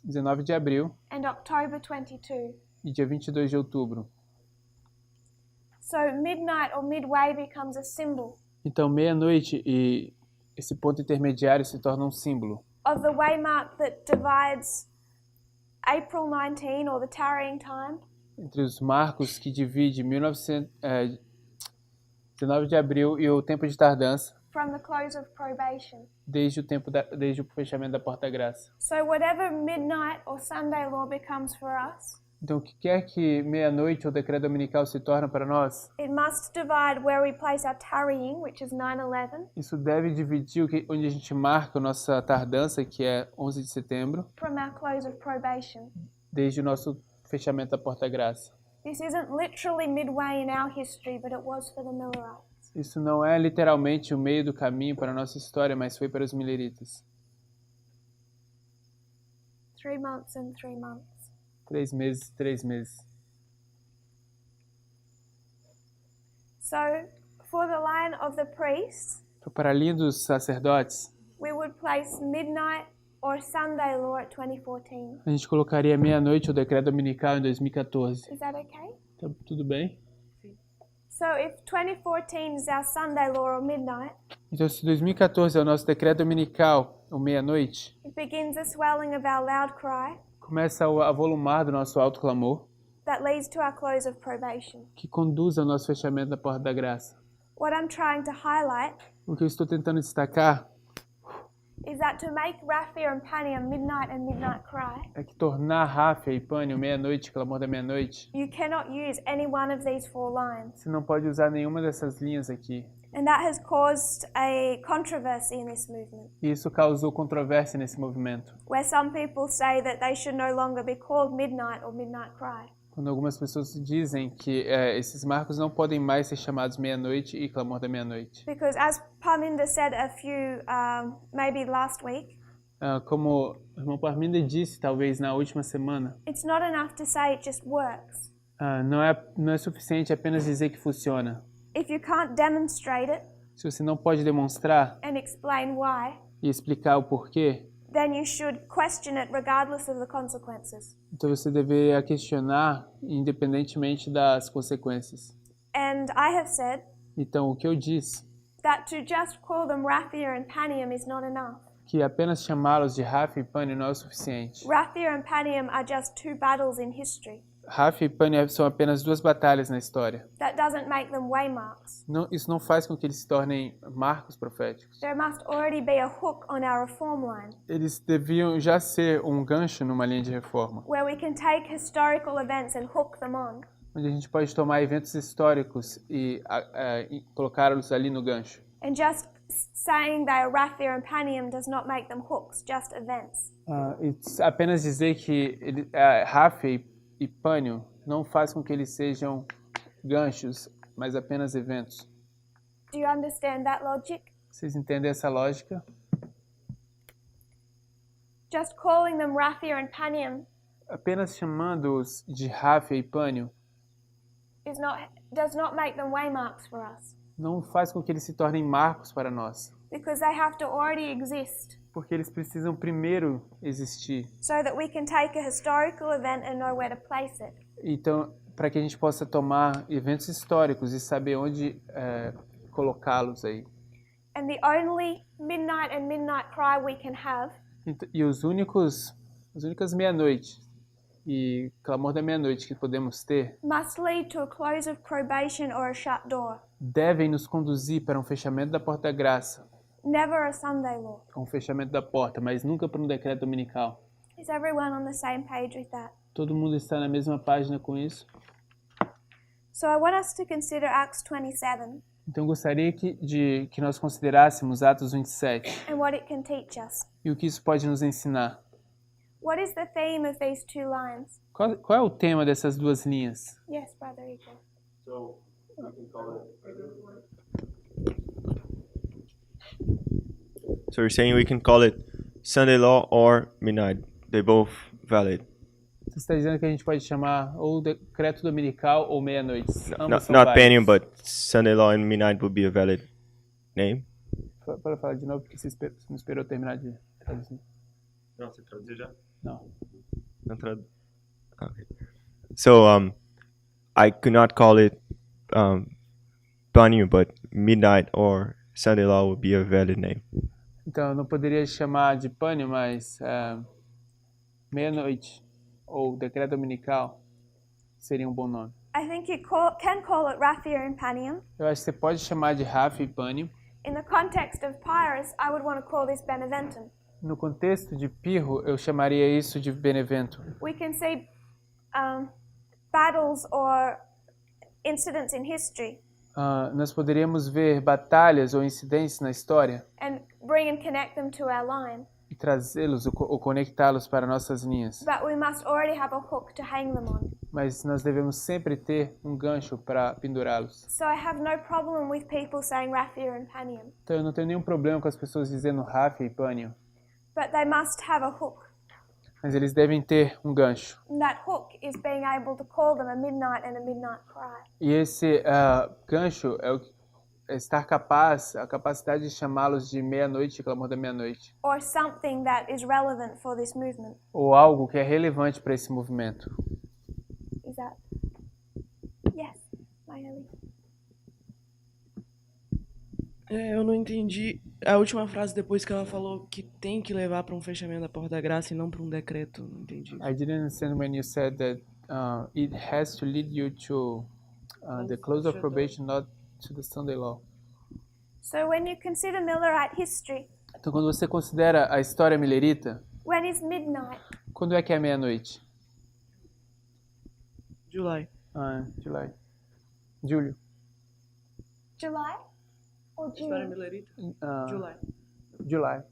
19 de abril and October 22. e dia 22 de outubro. So midnight or midway becomes a symbol Então meia-noite e esse ponto intermediário se torna um símbolo of the waymark that divides April 19 or the tarrying time entre os marcos que divide 19 de abril e o tempo de tardança, from the close of probation. desde o fechamento da porta-graça. So whatever midnight or Sunday law becomes for us, Então, o que quer que meia-noite ou decreto dominical se torne para nós, it must divide where we place our tarrying, which is 9/11, isso deve dividir onde a gente marca a nossa tardança, que é 11 de setembro, from our close of probation. desde o nosso fechamento da porta-graça. This isn't literally midway in our history, but it was for the Millerites. Isso não é literalmente o meio do caminho para a nossa história, mas foi para os mileritas. 3 months and 3 months. 3 meses, 3 meses. So, for the line of the priests, Então, para a linha dos sacerdotes, we would place midnight or Sunday law at 2014. a gente colocaria meia-noite o decreto dominical em 2014. Is that okay? Tá tudo bem? So, if 2014 is our Sunday law or midnight, Então, se 2014 é o nosso decreto dominical, ou meia-noite, it begins the swelling of our loud cry começa a volumar do nosso alto clamor, that leads to our close of probation. que conduz ao nosso fechamento da porta da graça. What I'm trying to highlight O que eu estou tentando destacar is that to make Raphia and Pania midnight and midnight cry, é que tornar Ráfia e Pânio, meia-noite, clamor da meia-noite, you cannot use any one of these 4 lines. você não pode usar nenhuma dessas linhas aqui. And that has caused a controversy in this movement, E isso causou controvérsia nesse movimento, where some people say that they should no longer be called midnight or midnight cry. quando algumas pessoas dizem que esses marcos não podem mais ser chamados meia-noite e clamor da meia-noite. Because as Parminda said a few, maybe last week, Como o irmão Parminda disse, talvez na última semana, it's not enough to say it just works. não é suficiente apenas dizer que funciona. If you can't demonstrate it Se você não pode demonstrar and explain why, e explicar o porquê, then you should question it regardless of the consequences. então você deveria questionar independentemente das consequências. And I have said Então, o que eu disse, that to just call them Raphia and Panium is not enough. que apenas chamá-los de Ráfia e Pânio não é o suficiente. Raphia and Panium are just 2 battles in history. Ráfia e Pânio são apenas 2 batalhas na história. That doesn't make them waymarks. Isso não faz com que eles se tornem marcos proféticos. There must already be a hook on our reform line Eles deviam já ser um gancho numa linha de reforma, where we can take historical events and hook them on. onde a gente pode tomar eventos históricos e colocá-los ali no gancho. And just saying they are Raphia and Panium does not make them hooks, just events. E apenas dizer que Ráfia e Pânio não faz com que eles sejam ganchos, mas apenas eventos. Do you understand that logic? Vocês entendem essa lógica? Just calling them Raphia and Panium Apenas chamando-os de Ráfia e Pânio does not make them waymarks for us, não faz com que eles se tornem marcos para nós, because they have to already exist porque eles precisam primeiro existir. so that we can take a historical event and know where to place it. Então, para que a gente possa tomar eventos históricos e saber onde colocá-los aí. And the only midnight and midnight cry we can have E as únicas meia-noite e clamor da meia-noite que podemos ter must lead to a close of probation or a shut door, devem nos conduzir para um fechamento da porta da graça, never a Sunday law. um fechamento da porta, mas nunca para um decreto dominical. Is everyone on the same page with that? Todo mundo está na mesma página com isso? So I want us to consider Acts 27 Então eu gostaria que nós considerássemos Atos 27 and what it can teach us. e o que isso pode nos ensinar. What is the theme of these 2 lines? Qual é o tema dessas 2 linhas? Yes, Brother Igor. So you're saying we can call it Sunday law or midnight. They both valid. Você está dizendo que a gente pode chamar ou decreto dominical ou meia-noite. Ambos são Not válidos. Panium, but Sunday law and midnight would be a valid name. Para falar de novo, porque você não esperou eu terminar de traduzir. Não, você traduziu já? Não. Não Okay. So I could not call it Panium, but midnight or Sunday law would be a valid name. Então, eu não poderia chamar de pânio, mas meia-noite ou decreto dominical seria um bom nome. I think you can call it Raphia and Panium. Eu acho que você pode chamar de Ráfia e Pânio. In the context of Pyrrhus, I would want to call this Beneventum. No contexto de Pirro, eu chamaria isso de Benevento. We can see battles or incidents in history Nós poderíamos ver batalhas ou incidentes na história and bring and connect them to our line. e trazê-los ou conectá-los para nossas linhas. But we must already have a hook to hang them on. Mas nós devemos sempre ter um gancho para pendurá-los. So I have no problem with people saying Raphia and Panium, Então eu não tenho nenhum problema com as pessoas dizendo Raphia e Panium, but they must have a hook. mas eles devem ter um gancho. And that hook is being able to call them a midnight and a midnight cry. E esse gancho é estar a capacidade de chamá-los de meia-noite e clamor da meia-noite, Or something that is relevant for this movement. ou algo que é relevante para esse movimento. Is that? Yes, Mayeli. Eu não entendi a última frase depois que ela falou que tem que levar para um fechamento da Porta da Graça e não para um decreto. Não entendi. I didn't understand when you said that it has to lead you to the close of probation, not to the Sunday law. So when you consider Millerite history, Então, quando você considera a história millerita, when is midnight? quando é que é meia-noite? July. Julho. July or História June? Millerita? Ah, July. July.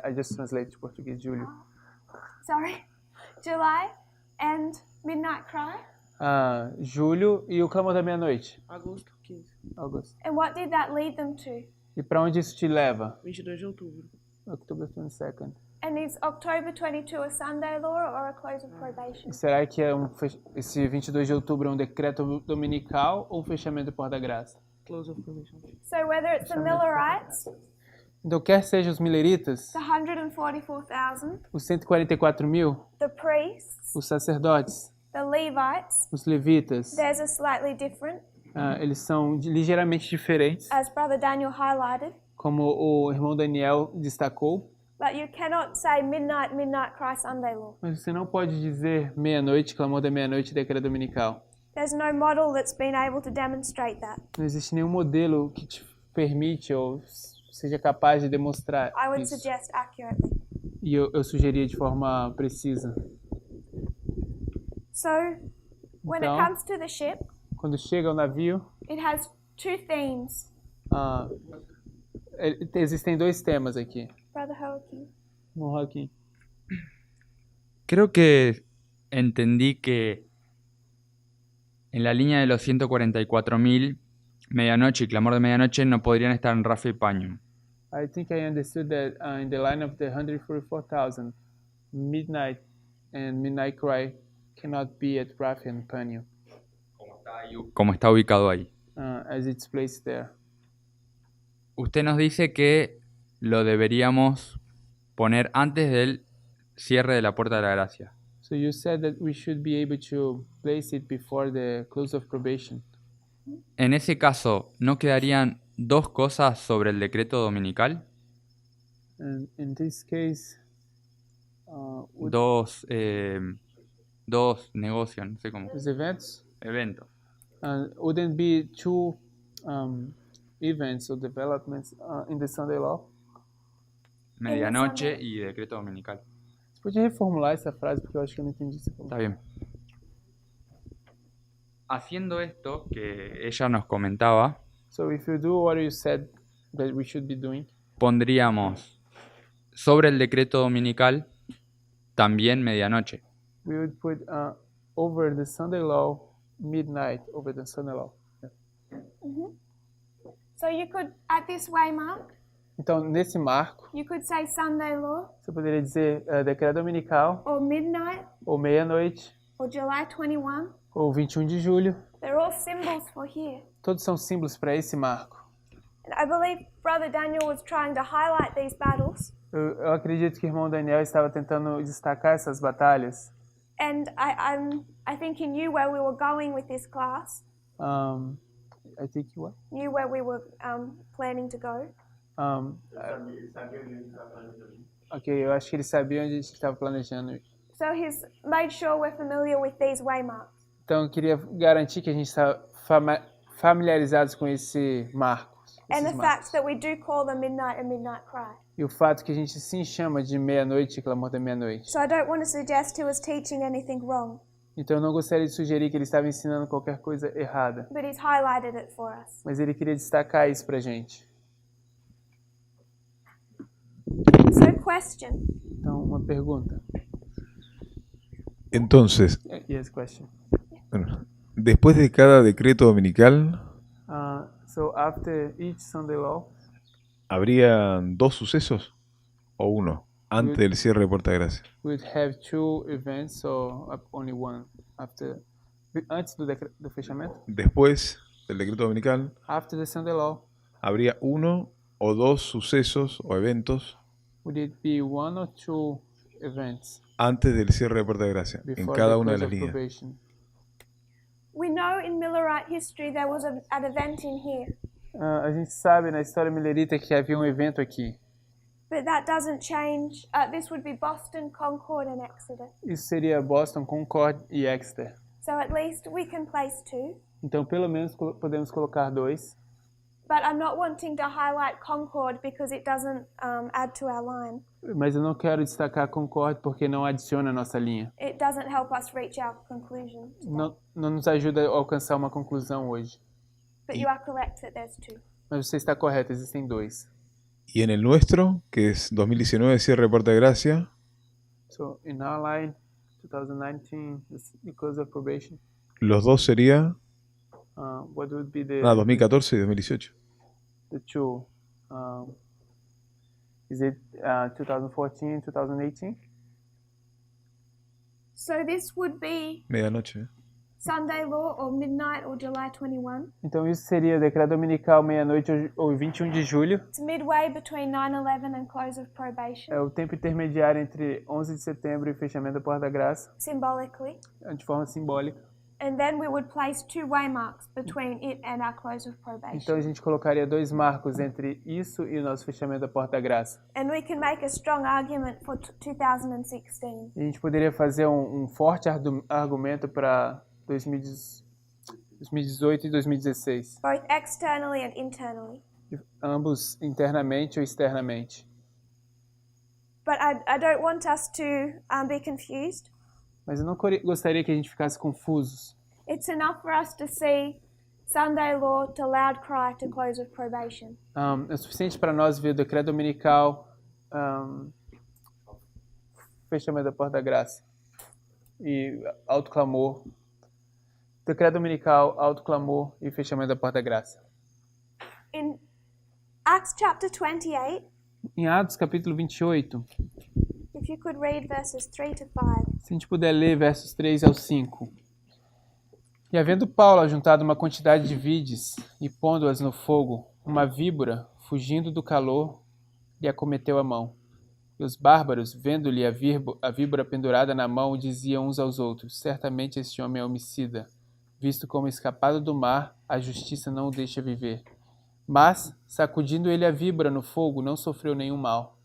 I just translate to português, julho. Sorry, July and midnight cry. Julho e o clamor da meia-noite, Agosto 15. agosto. And what did that lead them to? E para onde isso te leva? 22 de outubro. October 22nd. And is October 22 a Sunday law or a close of probation? E será que esse 22 de outubro é um decreto dominical ou um fechamento do Porta da Graça? Close of probation. So whether it's the Millerites, Então, quer seja os milleritas, the 144,000, os 144 mil, the priests, os sacerdotes, the Levites, os levitas, there's a slightly different, eles são ligeiramente diferentes, as Brother Daniel highlighted. como o irmão Daniel destacou. But you cannot say midnight, midnight cry Sunday law. Mas você não pode dizer meia-noite, clamor da meia-noite, decreto dominical. There's no model that's been able to demonstrate that. Não existe nenhum modelo que te permite ou seja capaz de demonstrar I would isso. suggest accurately. E eu sugeria de forma precisa. So, when it Então, comes to the ship, quando chega ao navio, it has two themes. Existem dois temas aqui. Brother Joaquin. Joaquim. Creo que entendí que en la línea de los 144.000, medianoche y clamor de medianoche no podrían estar en Rafa y Panium. I think I understood that in the line of the 144,000, midnight and midnight cry cannot be at Raphia and Panium, Como está ubicado ahí. as it's placed there. Usted nos dice que lo deberíamos poner antes del cierre de la Puerta de la Gracia. So you said that we should be able to place it before the close of probation. En ese caso, ¿no quedarían dos cosas sobre el decreto dominical? And in this case, Dos negocios, no sé cómo. those events Eventos. wouldn't be two events or developments in the Sunday law. Medianoche y decreto dominical. Você podia reformular essa frase porque eu acho que eu não entendi essa Está bien. Haciendo esto que ella nos comentaba, So if you do what you said that we should be doing, pondríamos sobre el decreto dominical también medianoche. we would put over the Sunday law midnight over the Sunday law. So you could, at this waymark, Então nesse marco you could say Sunday law, você poderia dizer decreto dominical or midnight, ou meia-noite or July 21. ou 21 de julho. They're all symbols for here. Todos são símbolos para esse marco. And I believe Brother Daniel was trying to highlight these battles. Eu acredito que o irmão Daniel estava tentando destacar essas batalhas. And I think he knew where we were going with this class, I think what? knew where we were planning to go. Ok, eu acho que ele sabia onde a gente estava planejando ir. So he's made sure we're familiar with these waymarks. Então eu queria garantir que a gente está familiarizados com esse marco. And the esses fact marcos. that we do call them midnight and midnight cry. E o fato que a gente sim chama de meia-noite e clamor da meia-noite. So I don't want to suggest he was teaching anything wrong. Então eu não gostaria de sugerir que ele estava ensinando qualquer coisa errada, but he's highlighted it for us. mas ele queria destacar isso pra gente. So, question. Então, uma pergunta. Entonces, Yes, question. bueno, después de cada decreto dominical, So after each Sunday law, ¿habría dos sucesos o uno antes del cierre de Puerta de Gracia? we'd have two events or only one after antes do fechamento. Después del decreto dominical, After the Sunday law, ¿habría uno o dos sucesos o eventos would it be one or two events antes del cierre de Puerta de Gracia en before cada the una de close las of líneas? probation? We know in Millerite history there was an event in here, A gente sabe na história millerita que havia um evento aqui. but that doesn't change. This would be Boston, Concord, and Exeter. Isso seria Boston, Concord e Exeter. So at least we can place two. Então, pelo menos podemos colocar dois. But I'm not wanting to highlight Concord because it doesn't add to our line. Mas eu não quero destacar Concord porque não adiciona a nossa linha. It doesn't help us reach our conclusion. Não nos ajuda a alcançar uma conclusão hoje. But you are correct that there's two. Mas você está correto, existem dois. Y en el nuestro, que es 2019, cierre de Puerta de Gracia, So, in our line, 2019, the close of probation, los dos sería what would be the 2014 y 2018. the two? Is it 2014, 2018? So this would be Medianoche. Sunday law or midnight or July 21. Então isso seria decreto dominical meia-noite ou 21 de julho. It's midway between 9/11 and close of probation, É o tempo intermediário entre 11 de setembro e fechamento da Porta da Graça, symbolically. de forma simbólica. And then we would place two waymarks between it and our close of probation. Então a gente colocaria dois marcos entre isso e o nosso fechamento da Porta da Graça. And we can make a strong argument for 2016. E a gente poderia fazer um forte argumento para 2018 e 2016, Both externally and internally. ambos internamente ou externamente. But I don't want us to be confused. Mas eu não gostaria que a gente ficasse confusos. It's enough for us to see Sunday law to loud cry to close of probation. É suficiente para nós ver o decreto dominical, fechamento da Porta da Graça e alto clamor. Decreto dominical, alto clamor e fechamento da Porta da Graça. In Acts chapter 28, Em Atos capítulo 28, if you could read verses 3 to 5. se a gente puder ler versos 3 ao 5. E havendo Paulo ajuntado uma quantidade de vides e pondo-as no fogo, uma víbora, fugindo do calor, lhe acometeu a mão. E os bárbaros, vendo-lhe a víbora pendurada na mão, diziam uns aos outros: certamente este homem é homicida, visto como escapado do mar, a justiça não o deixa viver. Mas, sacudindo ele a víbora no fogo, não sofreu nenhum mal.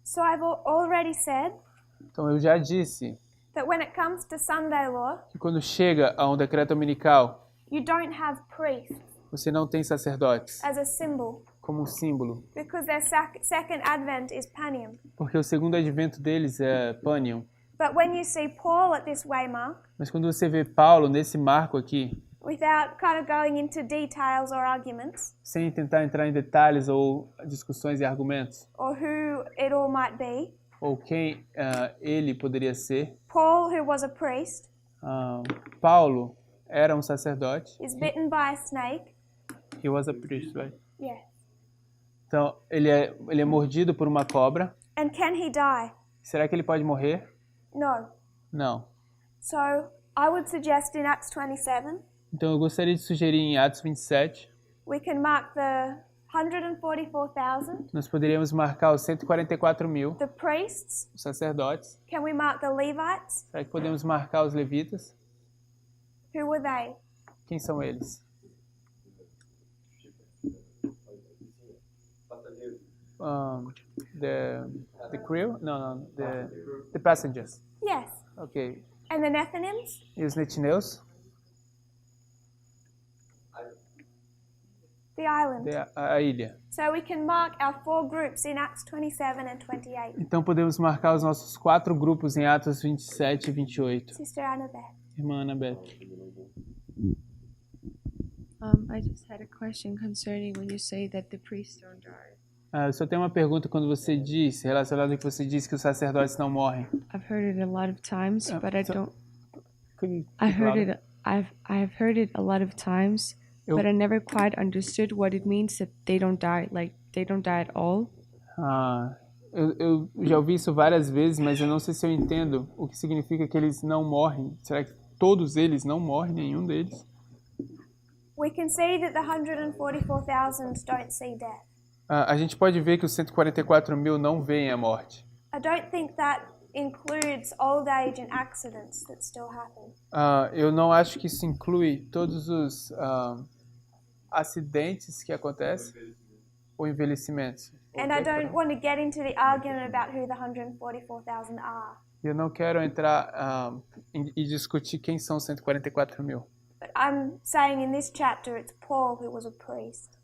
So I've already said Então eu já disse that when it comes to Sunday law, que quando chega a um decreto dominical, you don't have priests você não tem sacerdotes as a symbol como um símbolo, because their second advent is Panium. porque o segundo advento deles é Panium. But when you see Paul at this waymark, Mas quando você vê Paulo nesse marco aqui, without kind of going into details or arguments, sem tentar entrar em detalhes ou discussões e argumentos, or who it all might be, ou quem ele poderia ser, Paul, who was a priest, Paulo era um sacerdote. is bitten by a snake. He was a priest, right? Yeah. Então, ele é mordido por uma cobra. And can he die? Será que ele pode morrer? No. Não. So I would suggest in Acts 27, Então, eu gostaria de sugerir em Atos 27, we can mark the 144,000, nós poderíamos marcar os 144 mil, the priests. os sacerdotes. Can we mark the Levites? Será que podemos marcar os levitas? Who were they? Quem são eles? The crew? No, the passengers. Yes. Ok. And the Nethinims? E os netineus? The island. a ilha. So we can mark our 4 groups in Acts 27 and 28. Então podemos marcar os nossos 4 grupos em Atos 27 e 28. Sister Annabeth. Irmã Anabeth. I just had a question concerning when you say that the priests don't die. Eu só tenho uma pergunta quando você diz, relacionado ao que você disse que os sacerdotes não morrem. I've heard it a lot of times, but I so- don't. Could you I speak heard louder? it. I've heard it a lot of times, Eu- but I never quite understood what it means that they don't die. Like they don't die at all. Eu já ouvi isso várias vezes, mas eu não sei se eu entendo o que significa que eles não morrem. Será que todos eles não morrem, nenhum deles? We can see that the 144,000 don't see death. A gente pode ver que os 144 mil não veem a morte. I don't think that includes old age and accidents that still happen. Eu não acho que isso inclui todos os acidentes que acontecem ou envelhecimentos. And I don't want to get into the argument about who the 144,000 are. Eu não quero entrar e discutir quem são os 144 mil. But I'm saying in this chapter it's Paul who was a priest.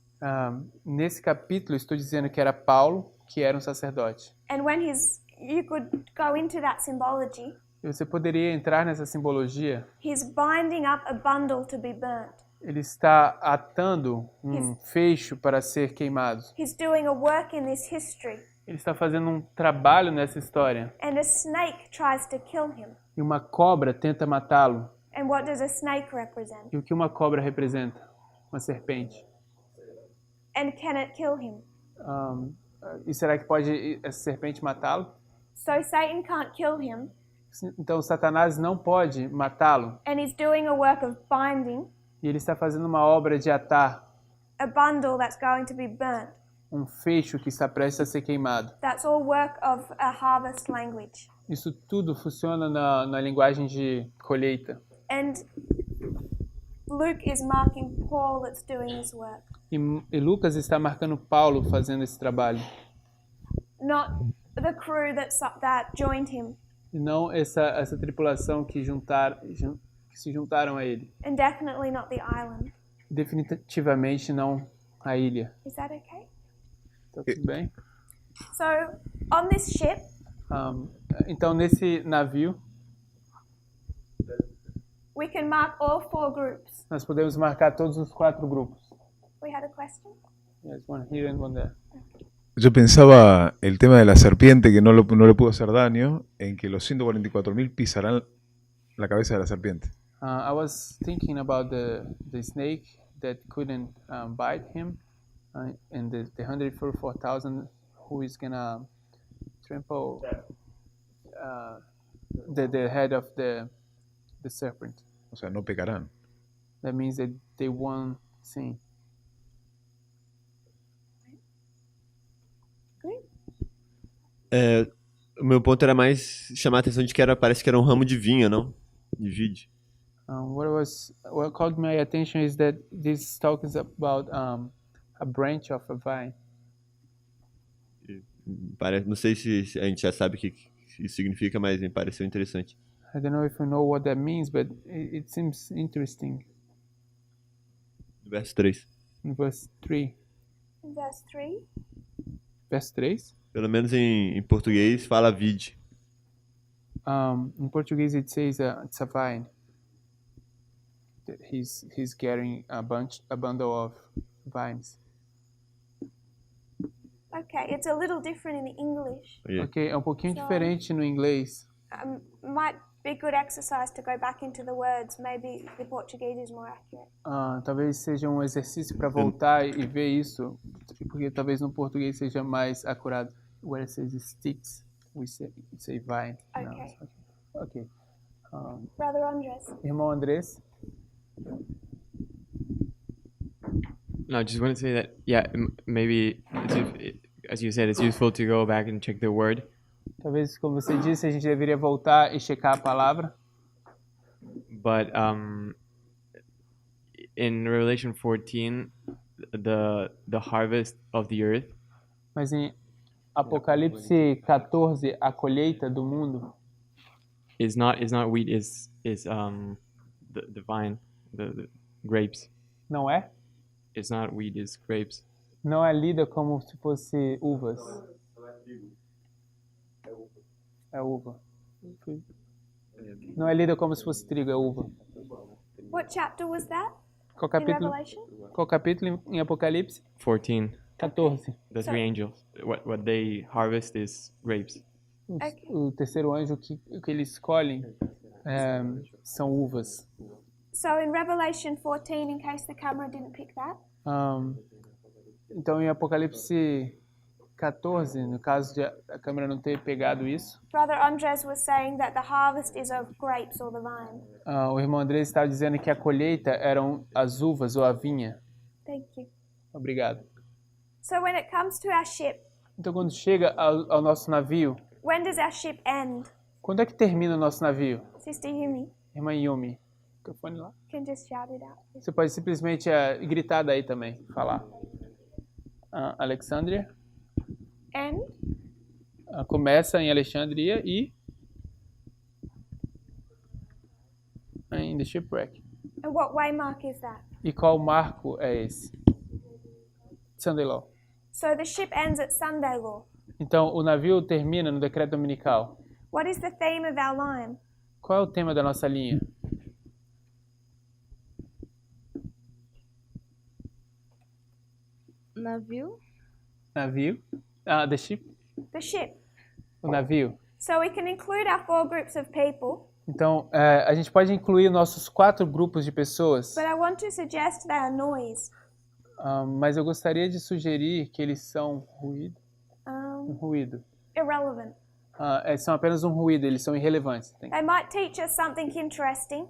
Nesse capítulo, estou dizendo que era Paulo, que era um sacerdote. And when you could go into that symbology, E você poderia entrar nessa simbologia. he's binding up a bundle to be burnt. Ele está atando um fecho para ser queimado. He's doing a work in this history. Ele está fazendo um trabalho nessa história. And a snake tries to kill him. E uma cobra tenta matá-lo. And what does a snake represent? E o que uma cobra representa? Uma serpente. And can it kill him? E será que pode essa serpente matá-lo? So Satan can't kill him, Então Satanás não pode matá-lo. and he's doing a work of binding E ele está fazendo uma obra de atar a bundle that's going to be burnt. um fecho que está prestes a ser queimado. That's all work of a harvest language. Isso tudo funciona na linguagem de colheita. And Luke is marking Paul that's doing this work, E Lucas está marcando Paulo fazendo esse trabalho. not the crew that joined him, E não essa tripulação que se juntaram a ele. and definitely not the island. Definitivamente não a ilha. Is that okay? Tá tudo bem? So on this ship, Então, nesse navio, we can mark all 4 groups. nós podemos marcar todos os 4 grupos. We had a question? Yes, one here and one there. Yo pensaba el tema de la serpiente que no le pudo hacer daño, en que los 144.000 pisarán la cabeza de la serpiente. I was thinking about the snake that couldn't bite him, and the 144,000 who is gonna trample the head of the serpent. O sea, no pecarán. That means that they won't sin. O meu ponto era mais chamar a atenção de que parece que era um ramo de vinho, não? De vide. What caught my attention is that this talk is about a branch of a vine. Não sei se a gente já sabe o que isso significa, mas me pareceu interessante. I don't know if you know what that means, but it seems interesting. Verso 3. In verse 3. In verse 3, Verso 3? Pelo menos em português fala vide. In Portuguese it says it's a vine. That he's carrying a bundle of vines. okay, it's a little different in the English. Ok, é um pouquinho So- diferente no inglês. Might be good exercise to go back into the words. Maybe the Portuguese is more accurate. Talvez seja um exercício para voltar e ver isso, porque talvez no português seja mais acurado. Where it says sticks, we say vine. No, Okay. it's okay. Brother Andres. Irmão Andrés? No, I just want to say that, yeah, maybe, as you said, it's useful to go back and check the word. Talvez, como você disse, a gente deveria voltar e checar a palavra. But in Revelation 14, the harvest of the earth Mas em Apocalipse 14, a colheita do mundo is not wheat, is the vine, the grapes. não é? it's not wheat, it's grapes. Não é lida como se fosse uvas. É uva. Não é lida como se fosse trigo, é uva. What chapter was that? Qual In capítulo? Revelation? Qual capítulo em Apocalipse? 14. 14. The So- three angels. What they harvest is grapes. O terceiro anjo, o que eles escolhem são uvas. So in Revelation 14, in case the camera didn't pick that, Então, em Apocalipse 14, no caso de a câmera não ter pegado isso, Brother Andres was saying that the harvest is of grapes or the vine. o irmão Andrés estava dizendo que a colheita eram as uvas ou a vinha. Thank you. Obrigado. So when it comes to our ship, Então, quando chega ao nosso navio, when does our ship end? quando é que termina o nosso navio? Sister Yumi, Irmã Yumi, microfone lá. can just shout it out. Você pode simplesmente gritar daí também, falar. Alexandria End? começa em Alexandria e em The Shipwreck. And what waymark is that? E qual marco é esse? Sunday Law. So the ship ends at Sunday Law. Então, o navio termina no decreto dominical. What is the theme of our line? Qual é o tema da nossa linha? Navio? Navio. The ship. The ship. O navio. So we can include our 4 groups of people, Então, a gente pode incluir nossos 4 grupos de pessoas, but I want to suggest they are noise. mas eu gostaria de sugerir que eles são ruído. Ruído. Irrelevant. São apenas um ruído, eles são irrelevantes. They might teach us something interesting,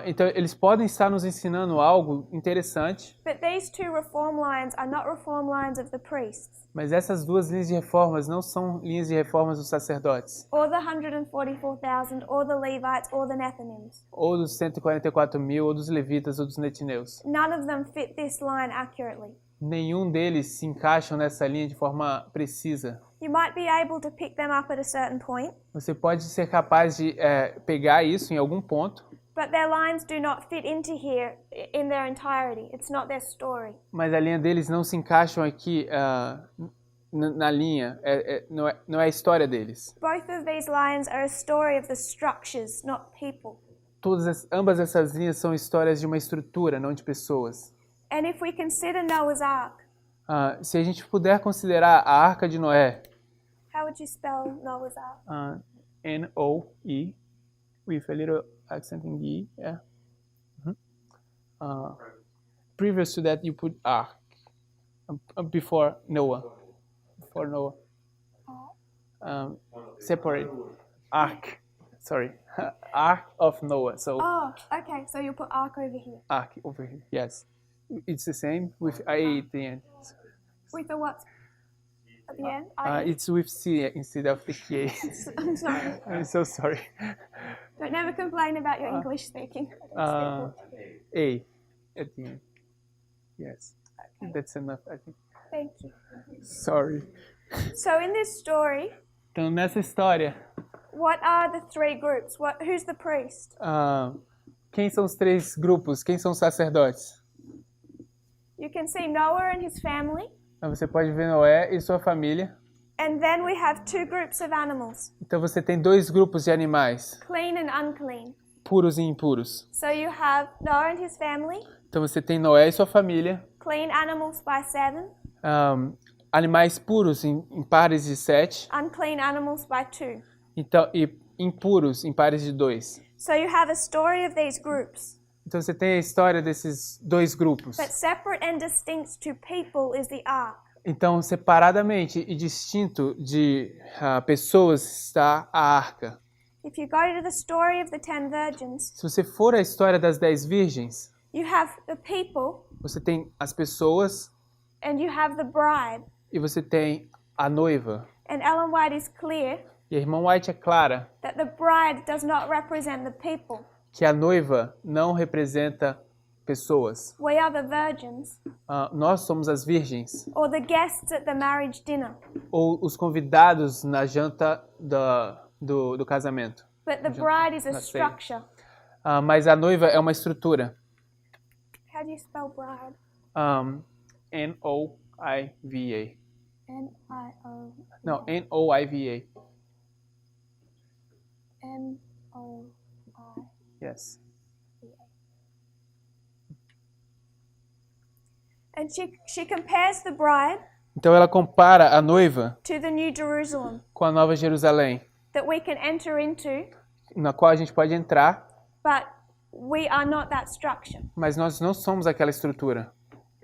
Então, eles podem estar nos ensinando algo interessante, but these 2 reform lines are not reform lines of the priests, mas essas 2 linhas de reformas não são linhas de reformas dos sacerdotes, or the 144,000, or the Levites, or the Nethinims. ou dos 144 mil, ou dos levitas, ou dos netineus. None of them fit this line accurately. Nenhum deles se encaixam nessa linha de forma precisa. You might be able to pick them up at a certain point, Você pode ser capaz de pegar isso em algum ponto, but their lines do not fit into here in their entirety. It's not their story. mas a linha deles não se encaixam aqui na linha, não é a história deles. Both of these lines are a story of the structures, not people. Ambas essas linhas são histórias de uma estrutura, não de pessoas. And if we consider Noah's Ark, Se a gente puder considerar a Arca de Noé, how would you spell Noah's Ark? N-O-E, with a little accent in the E, yeah. Previous to that, you put Ark, before Noah. Before Noah. Separate. Ark, sorry. Ark of Noah, so Oh, okay. So you'll put Ark over here. Ark over here, yes. It's the same with A at the end. With the what at the end? It's with C instead of the K. I'm sorry. I'm so sorry. Don't never complain about your English speaking. A at the end. Yes. That's enough, I think. Thank you. Sorry. So in this story, Então, nessa história, what are the 3 groups? Who's the priest? quem são os 3 grupos? Quem são os sacerdotes? You can see Noah and his family, Você pode ver Noé e sua família. and then we have 2 groups of animals, Então, você tem 2 grupos de animais, clean and unclean. puros e impuros. So you have Noah and his family, Então, você tem Noé e sua família, clean animals by 7, animais puros em pares de 7, unclean animals by 2. então, e impuros em pares de 2. So you have a story of these groups, Então, você tem a história desses 2 grupos. but separate and distinct to people is the ark. Então, separadamente e distinto de pessoas está a arca. If you go to the story of the 10 virgins, Se você for à história das 10 virgens, you have the people você tem as pessoas and you have the bride. e você tem a noiva. And Ellen White is clear E a irmã White é clara that the bride does not represent the people. que a noiva não representa pessoas. We are the virgins, Nós somos as virgens, or the guests at the marriage dinner. ou os convidados na janta do casamento. But the bride is a na ceia. structure. Mas a noiva é uma estrutura. How do you spell bride? N-O-I-V-A. N-I-O. Não, N-O-I-V-A. M-O-I. Yes. And she compares the bride Então ela compara a noiva to the New Jerusalem com a Nova Jerusalém, that we can enter into, na qual a gente pode entrar, but we are not that structure. mas nós não somos aquela estrutura.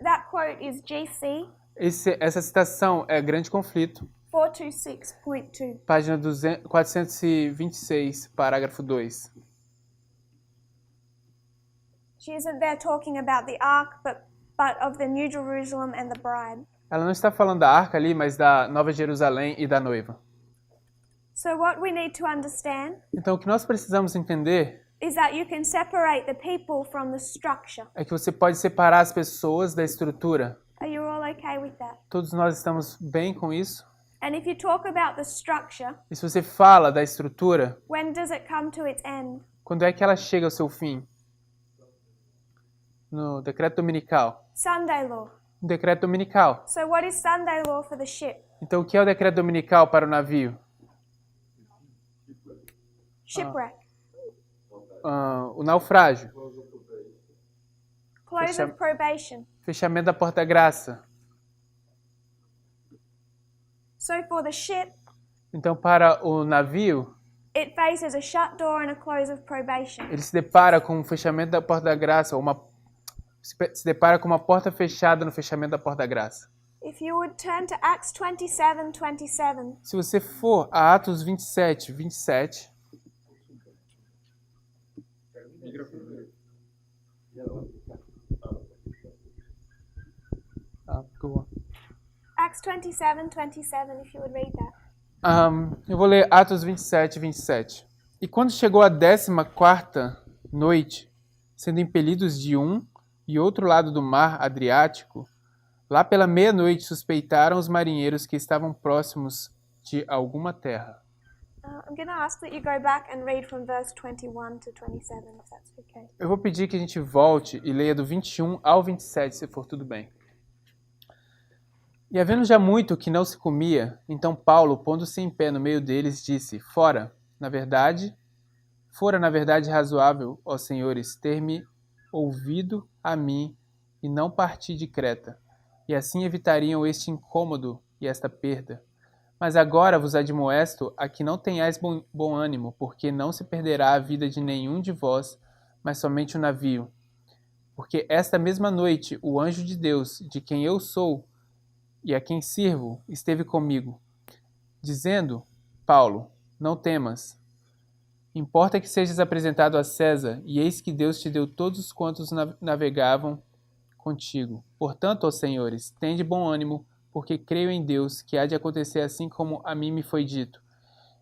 That quote is GC Essa citação é Grande Conflito, 426.2. página 426, parágrafo 2. She isn't there talking about the ark, but of the New Jerusalem and the bride. Ela não está falando da arca ali, mas da Nova Jerusalém e da noiva. So what we need to understand Então o que nós precisamos entender is that you can separate the people from the structure. é que você pode separar as pessoas da estrutura. Are you all okay with that? Todos nós estamos bem com isso? And if you talk about the structure, E se você fala da estrutura, when does it come to its end? quando é que ela chega ao seu fim? No decreto dominical. Sunday law. No decreto dominical. So what is Sunday law for the ship? Então o que é o decreto dominical para o navio? Shipwreck. O naufrágio. Close of probation. Fechamento da porta-graça. So for the ship, Então para o navio, it faces a shut door and a close of probation. ele se depara com o fechamento da porta-graça, ou se depara com uma porta fechada no fechamento da porta-graça. If you would turn to Acts 27:27. Se você for a Atos 27, 27. Go on. Acts 27:27, if you would read that. Eu vou ler Atos 27, 27. E quando chegou a 14ª noite, sendo impelidos de um e outro lado do mar Adriático, lá pela meia-noite suspeitaram os marinheiros que estavam próximos de alguma terra. I'm going to ask that you go back and read from verse 21 to 27, if that's okay. Eu vou pedir que a gente volte e leia do 21 ao 27, se for tudo bem. E havendo já muito que não se comia, então Paulo, pondo-se em pé no meio deles, disse: fora na verdade razoável, ó senhores, ter-me ouvido a mim e não partir de Creta, e assim evitariam este incômodo e esta perda. Mas agora vos admoesto a que não tenhais bom ânimo, porque não se perderá a vida de nenhum de vós, mas somente o navio. Porque esta mesma noite o anjo de Deus, de quem eu sou e a quem sirvo, esteve comigo, dizendo: Paulo, não temas. Importa que sejas apresentado a César, e eis que Deus te deu todos quantos navegavam contigo. Portanto, ó senhores, tende bom ânimo, porque creio em Deus, que há de acontecer assim como a mim me foi dito.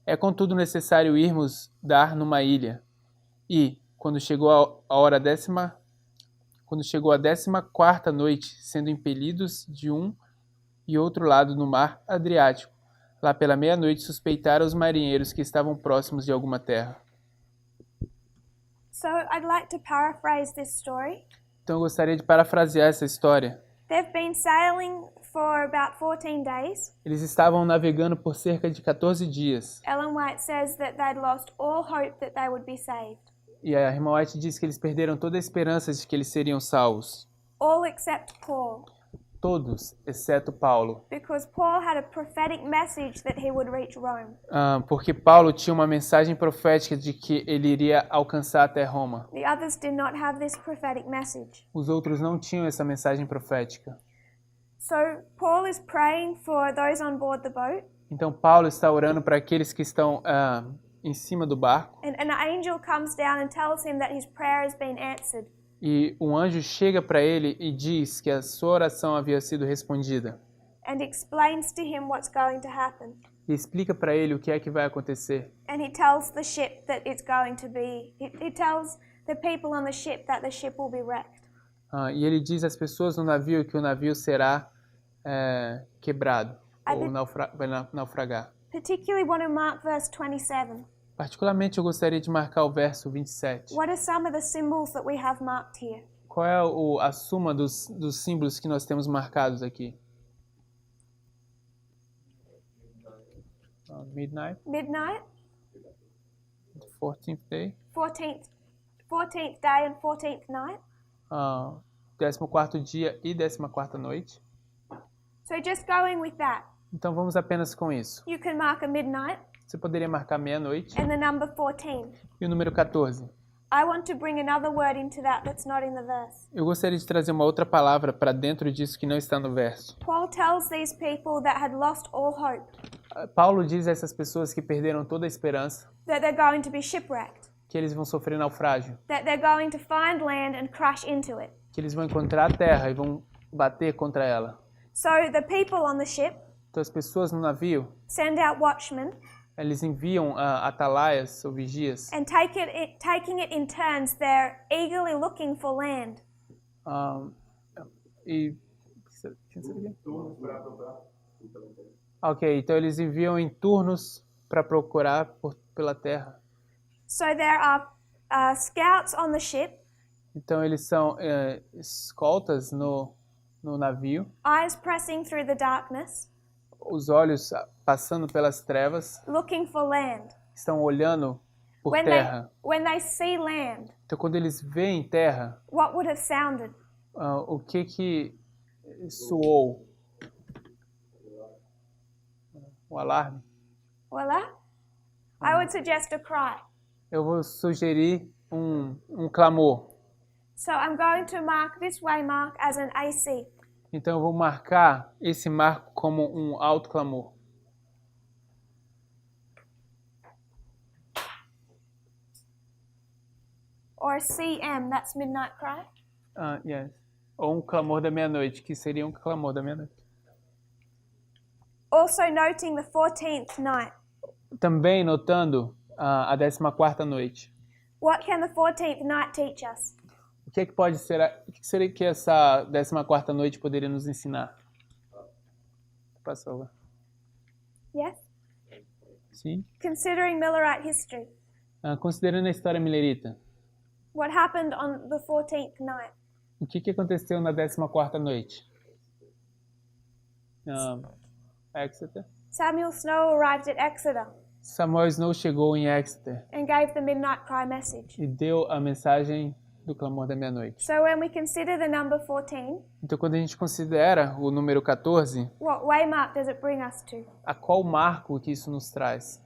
É contudo necessário irmos dar numa ilha. E, quando chegou a 14ª noite, sendo impelidos de um e outro lado no mar Adriático, lá pela meia-noite suspeitaram os marinheiros que estavam próximos de alguma terra. So I'd like to paraphrase this story. Então eu gostaria de parafrasear essa história. They've been sailing for about 14 days. Eles estavam navegando por cerca de 14 dias. Ellen White says that they'd lost all hope that they would be saved. E a irmã White diz que eles perderam toda a esperança de que eles seriam salvos. All except Paul. Todos, exceto Paulo. Because Paul had a prophetic message that he would reach Rome. Porque Paulo tinha uma mensagem profética de que ele iria alcançar até Roma. The others did not have this prophetic message. Os outros não tinham essa mensagem profética. So Paul is praying for those on board the boat. Então Paulo está orando para aqueles que estão em cima do barco. And an angel comes down and tells him that his prayer has been answered. E um anjo chega para ele e diz que a sua oração havia sido respondida. And explains to him what's going to happen. E explica para ele o que é que vai acontecer. And he tells the ship that it's going to be. He tells the people on the ship that the ship will be wrecked. E ele diz às pessoas no navio que o navio será quebrado ou vai naufragar. Particularly want to mark verse 27. Particularmente eu gostaria de marcar o verso 27. What are some of the symbols that we have marked here? Qual é a soma dos símbolos que nós temos marcados aqui? Midnight, Midnight, 14th day, 14th day and 14th night. 14º dia e 14ª noite. So just going with that, Então vamos apenas com isso. you can mark a midnight Você poderia marcar meia-noite and the number 14. e o número 14. I want to bring another word into that that's not in the verse. Eu gostaria de trazer uma outra palavra para dentro disso que não está no verso. Paul tells these people that had lost all hope Paulo diz a essas pessoas que perderam toda a esperança that they're going to be shipwrecked, que eles vão sofrer naufrágio, that they're going to find land and crash into it. que eles vão encontrar a terra e vão bater contra ela. So the people on the ship Então as pessoas no navio, send out watchmen eles enviam atalaias ou vigias and taking it in turns, they're eagerly looking for land. e Ok, então eles enviam em turnos para procurar pela terra. So there are scouts on the ship, Então eles são escoltas no navio, eyes pressing through the darkness, os olhos passando pelas trevas, looking for land. estão olhando por When terra. they see land, Então quando eles veem terra, what would have sounded? o que soou? O alarme? Voila. I would suggest a cry. Eu vou sugerir um clamor. So I'm going to mark this waymark as an AC. Então eu vou marcar esse marco como um alto clamor. Or a CM, that's midnight cry. Yes. Ou um clamor da meia-noite, que seria um clamor da meia-noite. Also noting the 14th night. Também notando a 14ª noite. What can the 14th night teach us? O que pode ser, o que seria que essa 14ª noite poderia nos ensinar? Passou. Yes? Sim. Considering Millerite history, Considerando a história milerita, what happened on the 14th night? o que aconteceu na 14ª noite? Exeter. Samuel Snow arrived at Exeter Samuel Snow chegou em Exeter and gave the midnight cry message. e deu a mensagem do clamor da meia-noite. So when we consider the number 14, Então, quando a gente considera o número 14, what waymark does it bring us to? a qual marco que isso nos traz?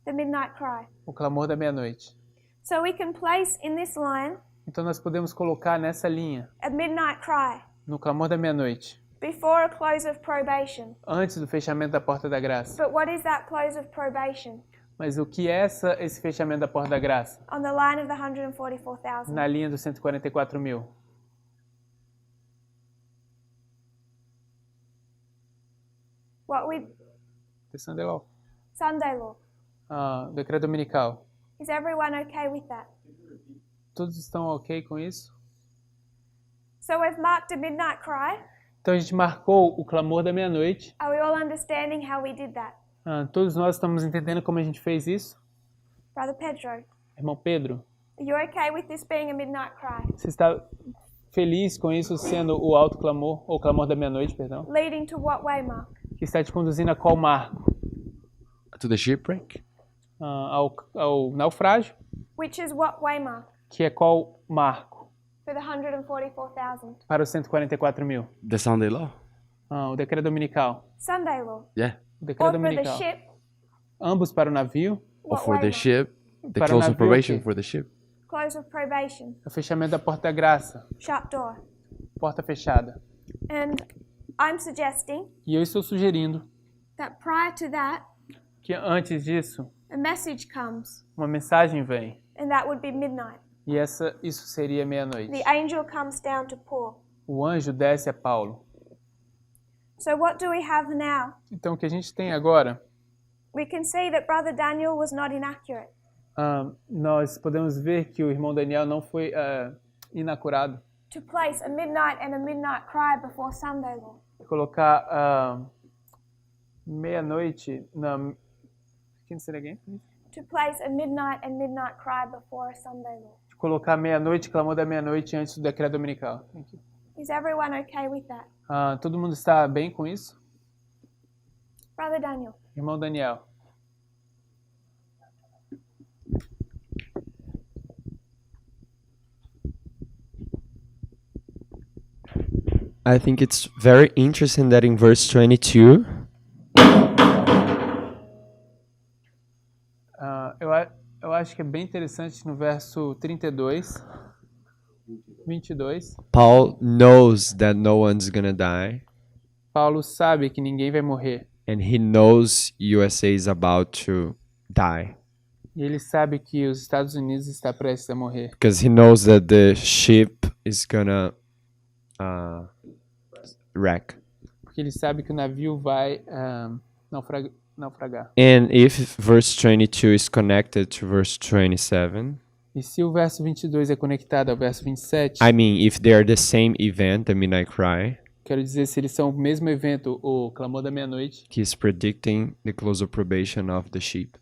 The midnight cry. O clamor da meia-noite. So we can place in this line Então, nós podemos colocar nessa linha, a midnight cry no clamor da meia-noite, before a close of probation. antes do fechamento da porta da graça. But what is that close of probation? Mas o que é esse fechamento da porta da graça? On the line of the 144,000. Na linha dos 144 mil. What we The Sunday Law. Sunday law. Decreto dominical. Is everyone okay with that? Todos estão ok com isso? So we've marked a midnight cry. Então a gente marcou o clamor da meia-noite. Are we all understanding how we did that? Todos nós estamos entendendo como a gente fez isso? Brother Pedro, Irmão Pedro, are you okay with this being a midnight cry? você está feliz com isso sendo o alto clamor, ou clamor da meia-noite, perdão? Leading to what waymark? Que está te conduzindo a qual marco? To the shipwreck? Ao naufrágio, Which is what waymark? que é qual marco? For the 144,000. Para os 144 mil. The Sunday Law? O decreto dominical. Sunday law. Yeah. O decreto Or for the dominical. ship, Ambos para o navio, Or what for the waymark? ship? The Para o close of navio, probation ok. for the ship? Close of probation. o fechamento da porta da graça, Shut door. porta fechada. And I'm suggesting E eu estou sugerindo that prior to that, que antes disso, a message comes, uma mensagem vem. and that would be midnight. E isso seria meia-noite. The angel comes down to Paul. O anjo desce a Paulo. So what do we have now? Então o que a gente tem agora, We can see that Brother Daniel was not inaccurate. nós podemos ver que o irmão Daniel não foi inacurado. To place a midnight and a midnight cry before Sunday law. Colocar meia-noite na... Can you say it again? To place a midnight and midnight cry before a Sunday law. colocar meia-noite, clamor da meia-noite antes do decreto dominical. Thank you. Is everyone okay with that? Todo mundo está bem com isso? Brother Daniel. Irmão Daniel. I think it's very interesting that in verse 22, Eu acho que é bem interessante no verso 32, 22. Paul knows that no one's gonna die, Paulo sabe que ninguém vai morrer. and he knows USA is about to die. E ele sabe que os Estados Unidos está prestes a morrer. Because he knows that the ship is gonna wreck. Porque ele sabe que o navio vai naufragar. And if verse 22 is connected to verse 27, E se o verso 22 é conectado ao verso 27, I mean, if they are the same event, the Midnight Cry, quero dizer, se eles são o mesmo evento, o clamor da meia-noite, he's predicting the close of probation of the ship.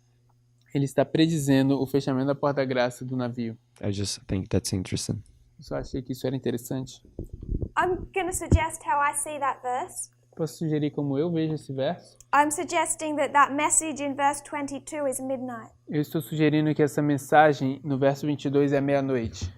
ele está predizendo o fechamento da porta da graça do navio. I just think that's interesting. Eu só achei que isso era interessante. I'm going to suggest how I see that verse. Posso sugerir como eu vejo esse verso? I'm suggesting that message in verse 22 is midnight. Eu estou sugerindo que essa mensagem no verso 22 é meia-noite.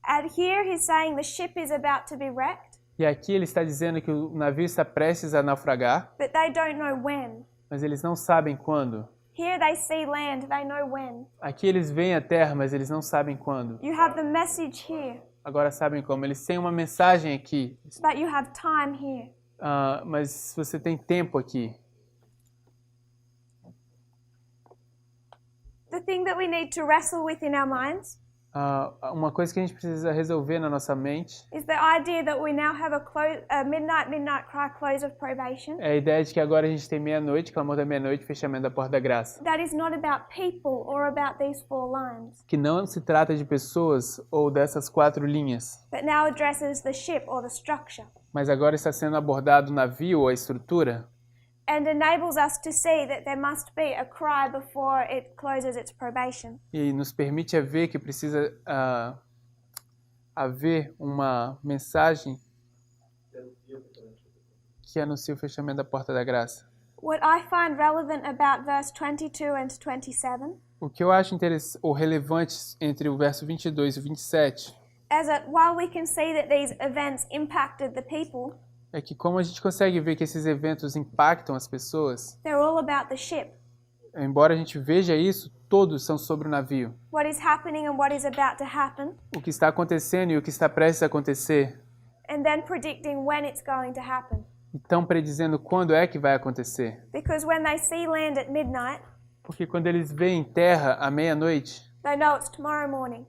And here he's saying the ship is about to be wrecked, E aqui ele está dizendo que o navio está prestes a naufragar, but they don't know when. mas eles não sabem quando. Here they see land, they know when. Aqui eles veem a terra, mas eles não sabem quando. You have the message here, Agora sabem como. Eles têm uma mensagem aqui, but you have time here. mas você tem tempo aqui. The thing that we need to wrestle with in our minds Uma coisa que a gente precisa resolver na nossa mente is the idea that we now have a midnight cry, close of probation. é a ideia de que agora a gente tem meia-noite, clamor da meia-noite, fechamento da porta da graça. That is not about people or about these 4 lines, Que não se trata de pessoas ou dessas 4 linhas, but now addresses the ship or the structure, mas agora está sendo abordado o navio ou a estrutura and enables us to see that there must be a cry before it closes its probation. e nos permite a ver que precisa haver uma mensagem que anuncia o fechamento da porta da graça. What I find relevant about verse 22 and 27 O que eu acho ou relevante entre o verso 22 e 27 is that while we can see that these events impacted the people, é que como a gente consegue ver que esses eventos impactam as pessoas, they're all about the ship. embora a gente veja isso, todos são sobre o navio. What is happening and what is about to happen, O que está acontecendo e o que está prestes a acontecer, and then predicting when it's going to happen. e estão predizendo quando é que vai acontecer. Because when they see land at midnight, Porque quando eles veem terra à meia-noite, they know it's tomorrow morning,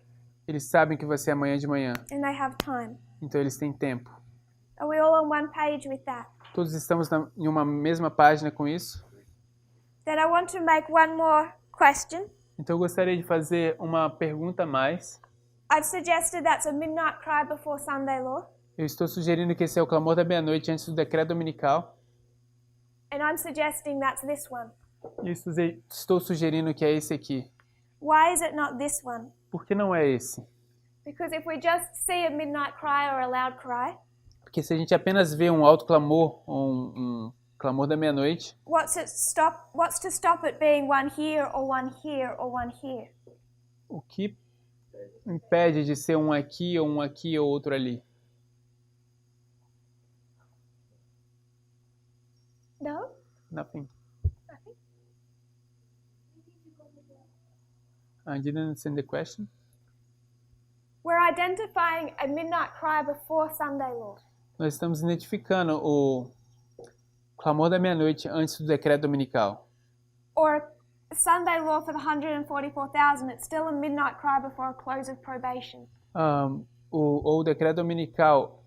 eles sabem que vai ser amanhã de manhã. and they have time. Então eles têm tempo. Are we all on one page with that? Todos estamos em uma mesma página com isso? Then I want to make one more question. Então eu gostaria de fazer uma pergunta a mais. I've suggested that's a midnight cry before Sunday law, Eu estou sugerindo que esse é o clamor da meia-noite antes do decreto dominical. and I'm suggesting that's this one. E estou sugerindo que é esse aqui. Why is it not this one? Por que não é esse? Because if we just see a midnight cry or a loud cry, Porque se a gente apenas vê um alto clamor ou um clamor da meia-noite, what's to stop it being one here or one here or one here? o que impede de ser um aqui ou outro ali? No? Nothing. I didn't understand the question. We're identifying a midnight cry before Sunday law. Nós estamos identificando o clamor da meia-noite antes do decreto dominical. Or Sunday law for the 144,000, it's still a midnight cry before a close of probation. Ou o decreto dominical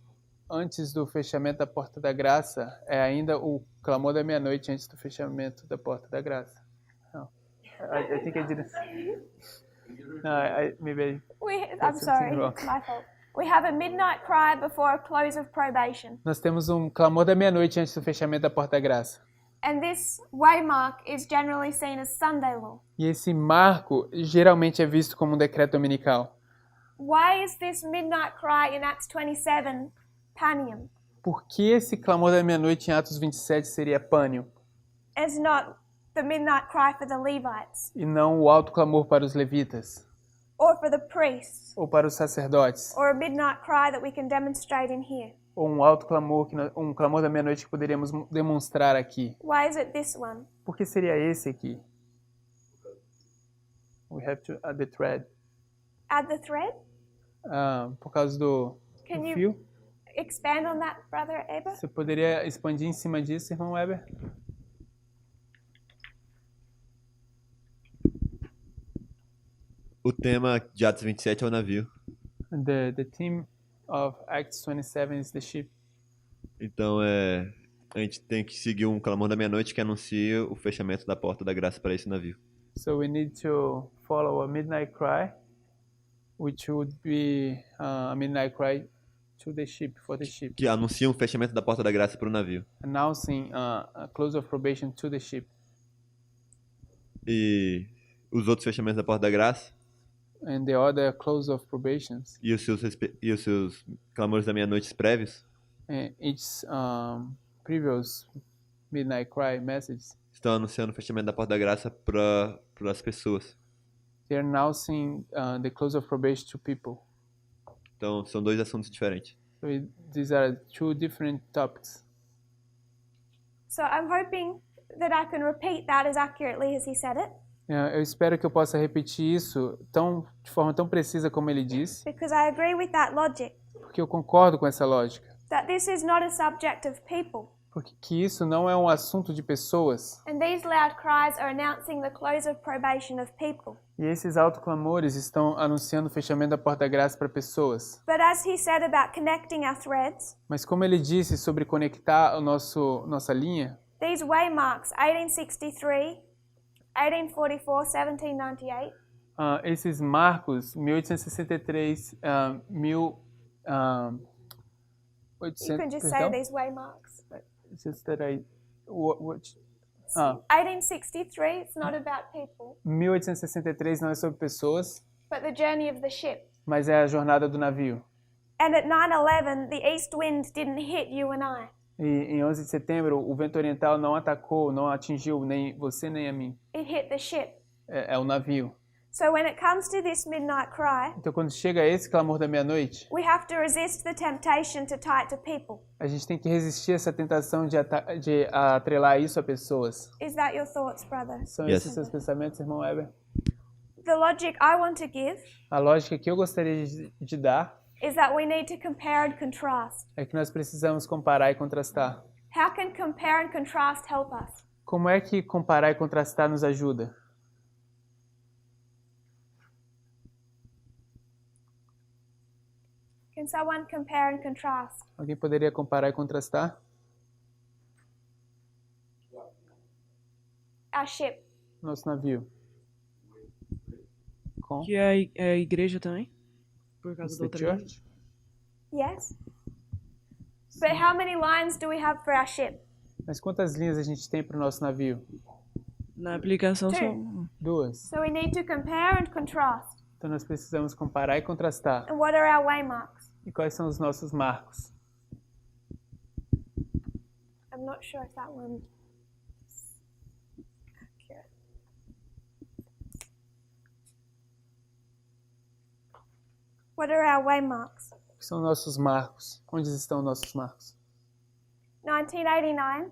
antes do fechamento da porta da graça é ainda o clamor da meia-noite antes do fechamento da porta da graça. No. I think I didn't. No, maybe I'm sorry, wrong. my fault. We have a midnight cry before a close of probation. Nós temos um clamor da meia-noite antes do fechamento da porta da graça. And this waymark is generally seen as Sunday law. E esse marco geralmente é visto como um decreto dominical. Why is this midnight cry in Acts 27 Panium? Por que esse clamor da meia-noite em Atos 27 seria pânio It's not the midnight cry for the Levites e não o alto clamor para os levitas or for the priests ou para os sacerdotes or a midnight cry that we can demonstrate in here? ou um alto clamor um clamor da meia-noite que poderíamos demonstrar aqui? Why is it this one? Por que seria esse aqui? We have to add the thread. Add the thread? Por causa do Can you fio. expand on that, Brother Eber? Você poderia expandir em cima disso, irmão Weber? O tema de Atos 27 é o navio. The theme of Acts 27 is the ship. Então a gente tem que seguir um clamor da meia-noite que anuncia o fechamento da porta da graça para esse navio. So we need to follow a midnight cry, which would be a midnight cry to the ship, for the ship. Que anuncia um fechamento da porta da graça para o navio. Announcing a close of probation to the ship. E os outros fechamentos da porta da graça And the other close of probations. e os seus clamores da meia-noite prévios Each previous midnight cry messages. estão anunciando o fechamento da porta da graça para as pessoas. They're announcing the close of probation to people. Então são dois assuntos diferentes. So these are two different topics. So I'm hoping that I can repeat that as accurately as he said it, Eu espero que eu possa repetir isso de forma tão precisa como ele disse, because I agree with that logic, porque eu concordo com essa lógica. that this is not a subject of people. Porque que isso não é um assunto de pessoas. And these loud cries are announcing the close of probation of people. E esses autoclamores estão anunciando o fechamento da porta da graça para pessoas. But as he said about connecting our threads, Mas como ele disse sobre conectar nossa linha, these waymarks, 1863, 1844, 1798, esses marcos, 1863, you can just say perdão? these waymarks. It's just that I... 1863, it's not about people, 1863 não é sobre pessoas, but the journey of the ship. mas é a jornada do navio. And at 9/11, the east wind didn't hit you and I. E em 11 de setembro, o vento oriental não atacou, não atingiu nem você nem a mim. It hit the ship. É o navio. So when it comes to this midnight cry, Então, quando chega esse clamor da meia-noite, we have to resist the temptation to tie it to people. a gente tem que resistir essa tentação de atrelar isso a pessoas. Is that your thoughts, brother? São Yes. esses seus pensamentos, irmão Weber? The logic I want to give A lógica que eu gostaria de dar is that we need to compare and contrast. é que nós precisamos comparar e contrastar. How can compare and contrast help us? Como é que comparar e contrastar nos ajuda? Can someone compare and contrast? Alguém poderia comparar e contrastar? Our ship. Nosso navio. Com Que é a igreja também? Por causa da the outra church? Yes. But how many lines do we have for our ship? Mas quantas linhas a gente tem para o nosso navio? Na aplicação Two. são 2. So we need to compare and contrast. Então nós precisamos comparar e contrastar. And what are our waymarks? E quais são os nossos marcos? I'm not sure if that one is accurate. What are our waymarks? O que são nossos marcos? Onde estão nossos marcos? 1989,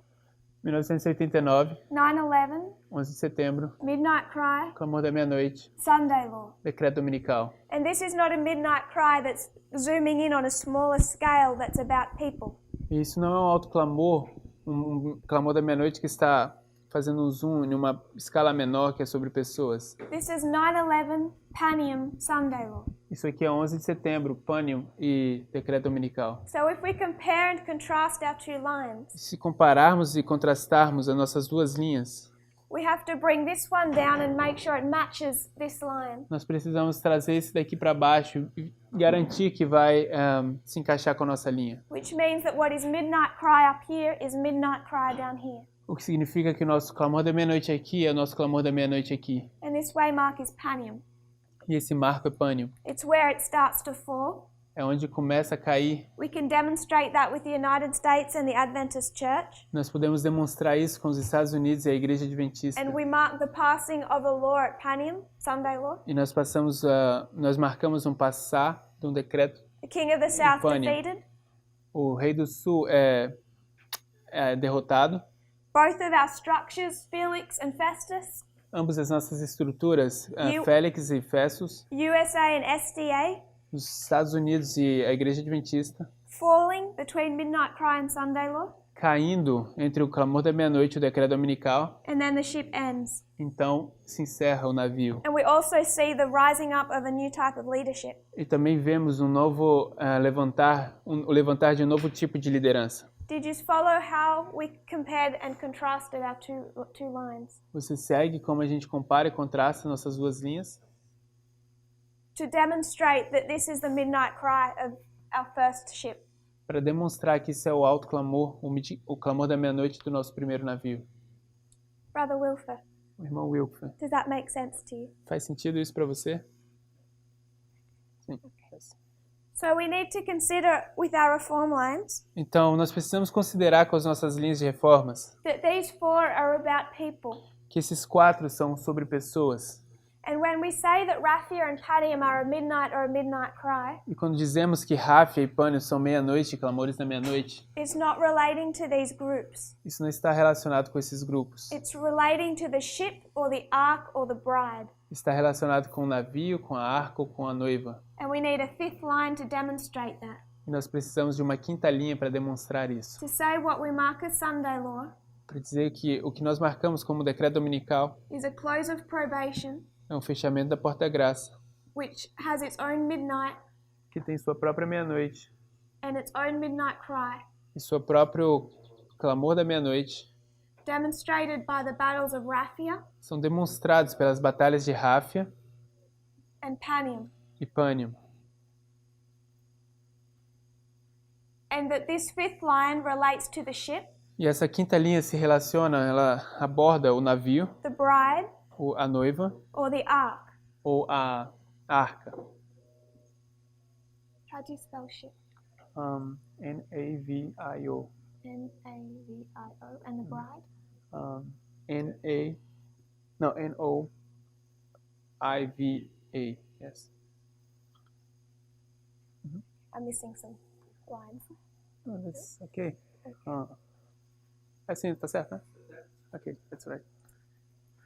1989, 9/11, 11 de setembro, midnight cry, clamor da meia-noite, Sunday law. decreto dominical. And this is not a midnight cry that's zooming in on a smaller scale that's about people. E isso não é um alto clamor, um clamor da meia-noite que está fazendo um zoom em uma escala menor que é sobre pessoas. This is 9/11, Panium, Sunday law. Isso aqui é 11 de setembro, Panium e decreto dominical. So if we compare and contrast our two lines, Se compararmos e contrastarmos as nossas duas linhas, we have to bring this one down and make sure it matches this line. nós precisamos trazer esse daqui para baixo e garantir que vai se encaixar com a nossa linha. Which means that what is midnight cry up here is midnight cry down here. O que significa que o nosso clamor da meia-noite aqui é o nosso clamor da meia-noite aqui. And this waymark is Panium. E esse marco é pânio. It's where it starts to fall. É onde começa a cair. We can demonstrate that with the United States and the Adventist Church. Nós podemos demonstrar isso com os Estados Unidos e a Igreja Adventista. And we mark the passing of a law at Panium, Sunday law. E nós marcamos um passar de um decreto. The king of the south Panium. defeated. O rei do sul é derrotado. Both of our structures, Felix and Festus, Ambas as nossas estruturas, You- Félix e Festus, USA and SDA, os Estados Unidos e a Igreja Adventista, falling between midnight cry and Sunday law. caindo entre o clamor da meia-noite e o decreto dominical. And then the ship ends. Então se encerra o navio. And we also see the rising up of a new type of leadership. E também vemos um novo o levantar de um novo tipo de liderança. Did you follow how we compared and contrasted our two lines? Você segue como a gente compara e contrasta nossas duas linhas To demonstrate that this is the midnight cry of our first ship. para demonstrar que isso é o alto clamor, o clamor da meia-noite do nosso primeiro navio. Brother Wilfer, O irmão Wilfer, does that make sense to you? faz sentido isso para você? Sim. So we need to consider with our reform lines Então, nós precisamos considerar com as nossas linhas de reformas that these four are about people. que esses 4 são sobre pessoas. And when we say that Raphia and Padium are a midnight or a midnight cry, E quando dizemos que Ráfia e Pânio são meia-noite, clamores da meia-noite, it's not relating to these groups. isso não está relacionado com esses grupos. It's relating to the ship or the ark or the bride. Está relacionado com o navio, com a arca ou com a noiva. And we need a fifth line to demonstrate that. E nós precisamos de uma quinta linha para demonstrar isso. To say what we mark as Sunday law Para dizer que o que nós marcamos como decreto dominical is a close of probation, é um fechamento da porta da graça, which has its own midnight que tem sua própria meia-noite and its own midnight cry, e seu próprio clamor da meia-noite, demonstrated by the battles of Raphia são demonstrados pelas batalhas de Ráfia and Panium. e Pânio. And that this fifth line relates to the ship, E essa quinta linha se relaciona, ela aborda o navio, the bride, a noiva or the ark. ou a arca. How do you spell ship? N-A-V-I-O. N-A-V-I-O. And the bride? N-O-I-V-A. Yes. I'm missing some lines. Oh, that's okay. Assim, tá certo, né? Okay, that's right.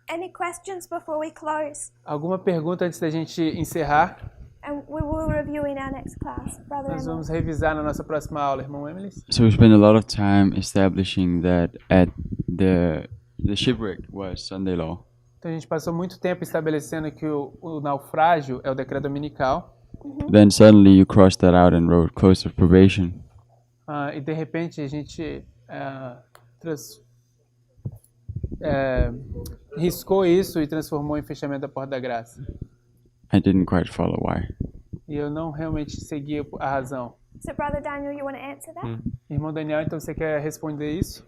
Any questions before we close? Alguma pergunta antes da gente encerrar? And we will review in our next class. Brother Nós Emil. vamos revisar na nossa próxima aula, irmão Emily. So we spent a lot of time establishing that at the shipwreck was Sunday law. Então a gente passou muito tempo estabelecendo que o naufrágio é o decreto dominical. Then suddenly you crossed that out and wrote close of probation. E de repente a gente riscou isso e transformou em fechamento da porta da graça. I didn't quite follow why. E eu não realmente segui a razão. So, Brother Daniel, you want to answer that? Irmão Daniel, então você quer responder isso?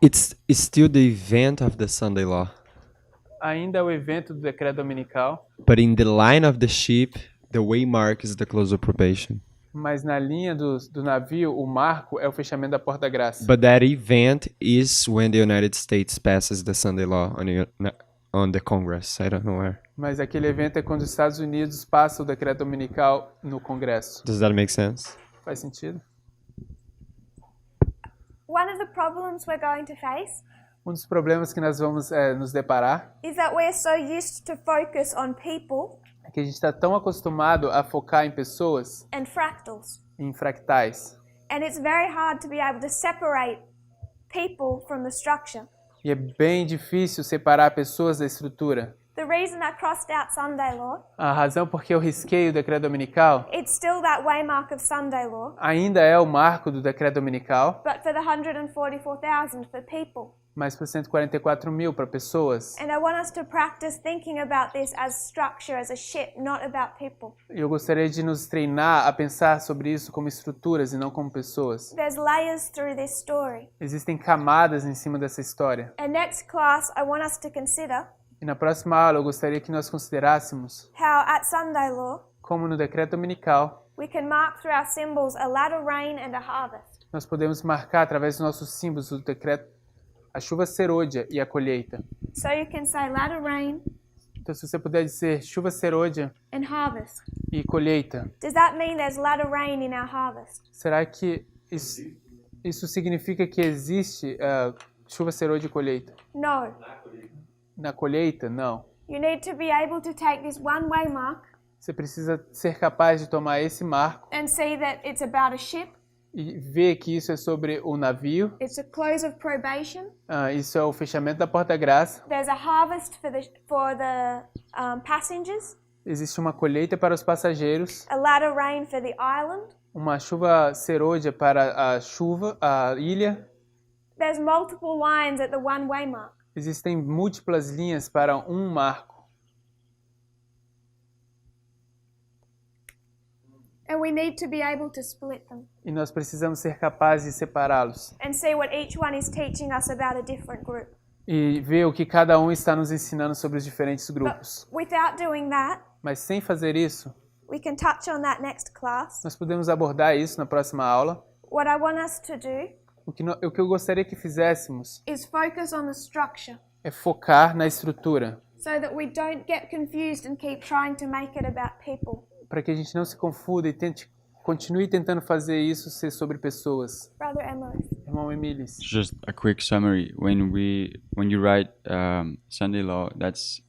It's still the event of the Sunday law. Ainda é o evento do decreto dominical, But in the line of the ship, the waymark is the close of probation. mas na linha do navio, o marco é o fechamento da porta da graça. But that event is when the United States passes the Sunday law on the Congress. I don't know where. Mas aquele evento é quando os Estados Unidos passam o decreto dominical no Congresso. Does that make sense? Faz sentido? One of the problems we're going to face Um dos problemas que nós vamos nos deparar is that we're so used to focus on people é que a gente está tão acostumado a focar em pessoas, and fractals. em fractais. And it's very hard to be able to separate people from the structure. E é bem difícil separar pessoas da estrutura. The reason I crossed out Sunday law, A razão porque eu risquei o decreto dominical it's still that waymark of Sunday law, ainda é o marco do decreto dominical, but for the 144,000 for people. mas para 144 mil para pessoas. And I want us to practice thinking about this as structure, as a ship, not about people. Eu gostaria de nos treinar a pensar sobre isso como estruturas e não como pessoas. There's layers through this story. Existem camadas em cima dessa história. And next class, I want us to consider E na próxima aula eu gostaria que nós considerássemos how at Sunday Law como no decreto dominical we can mark through our symbols a latter rain and a harvest. nós podemos marcar através dos nossos símbolos do decreto a chuva serôdia e a colheita. So you can say latter rain Então, se você puder dizer chuva serôdia and harvest. e colheita, Does that mean there's latter rain in our harvest? será que isso significa que existe chuva serôdia e colheita? No. Na colheita, não. You need to be able to take this one-way mark Você precisa ser capaz de tomar esse marco and see that it's about a ship. e ver que isso é sobre o navio. It's a close of probation. Isso é o fechamento da porta-graça. There's a harvest for the passengers. Existe uma colheita para os passageiros. A latter rain for the island. Uma chuva serôdia para a ilha. There's multiple lines at the one-way mark. Existem múltiplas linhas para um marco. And we need to be able to split them E nós precisamos ser capazes de separá-los. and see what each one is teaching us about a different group. E ver o que cada um está nos ensinando sobre os diferentes grupos. Without doing that, Mas sem fazer isso, we can touch on that next class. nós podemos abordar isso na próxima aula. What I want us to do O que eu gostaria que fizéssemos is focus on the structure é focar na estrutura, so that we don't get confused and keep trying to make it about people. para que a gente não se confunda e continue tentando fazer isso ser sobre pessoas. Brother Emily. Irmão Emilis. Just a quick summary. When you write Sunday law, that's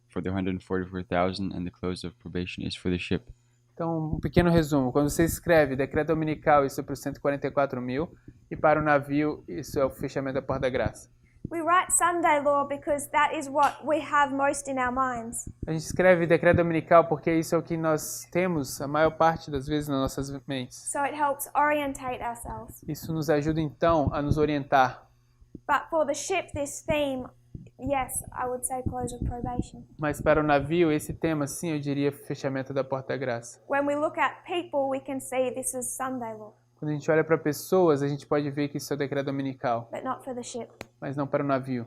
for the 144,000, and the close of probation is for the ship. Então, um pequeno resumo. Quando você escreve decreto dominical, isso é para os 144 mil, e para o navio, isso é o fechamento da porta da graça. We write Sunday law because that is what we have most in our minds. A gente escreve decreto dominical porque isso é o que nós temos a maior parte das vezes nas nossas mentes. So it helps orientate ourselves. Isso nos ajuda então a nos orientar. But for the ship, this theme, yes, I would say close of probation. Mas para o navio, esse tema, sim, eu diria fechamento da porta da graça. When we look at people, we can see this is Sunday law, Quando a gente olha para pessoas, a gente pode ver que isso é o decreto dominical, but not for the ship. mas não para o navio.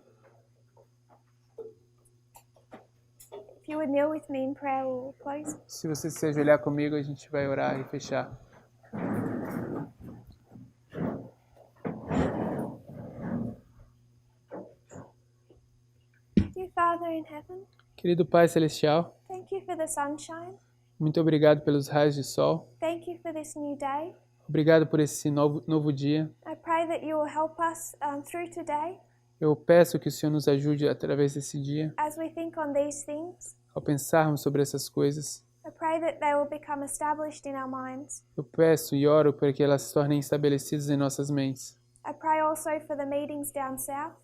If you would kneel with me in prayer, we'll close. Se você se ajoelhar comigo, a gente vai orar e fechar. Dear Father in heaven, Querido Pai Celestial, thank you for the sunshine. muito obrigado pelos raios de sol. Thank you for this new day. Obrigado por esse novo dia. I pray that you will help us through today Eu peço que o Senhor nos ajude através desse dia, as we think on these things. ao pensarmos sobre essas coisas. I pray that they will become established in our minds. Eu peço e oro para que elas se tornem estabelecidas em nossas mentes. I pray also for the meetings down south,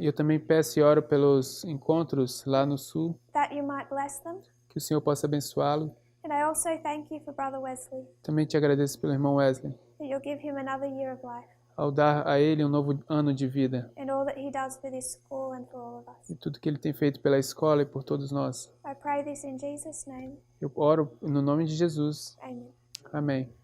Eu também peço e oro pelos encontros lá no sul, that you might bless them. que o Senhor possa abençoá-lo. And I also thank you for Brother Wesley, Também te agradeço pelo irmão Wesley, that you'll give him another year of life, ao dar a ele um novo ano de vida and all that he does for this school and for all of us. e tudo que ele tem feito pela escola e por todos nós. I pray this in Jesus' name. Eu oro no nome de Jesus. Amen. Amém.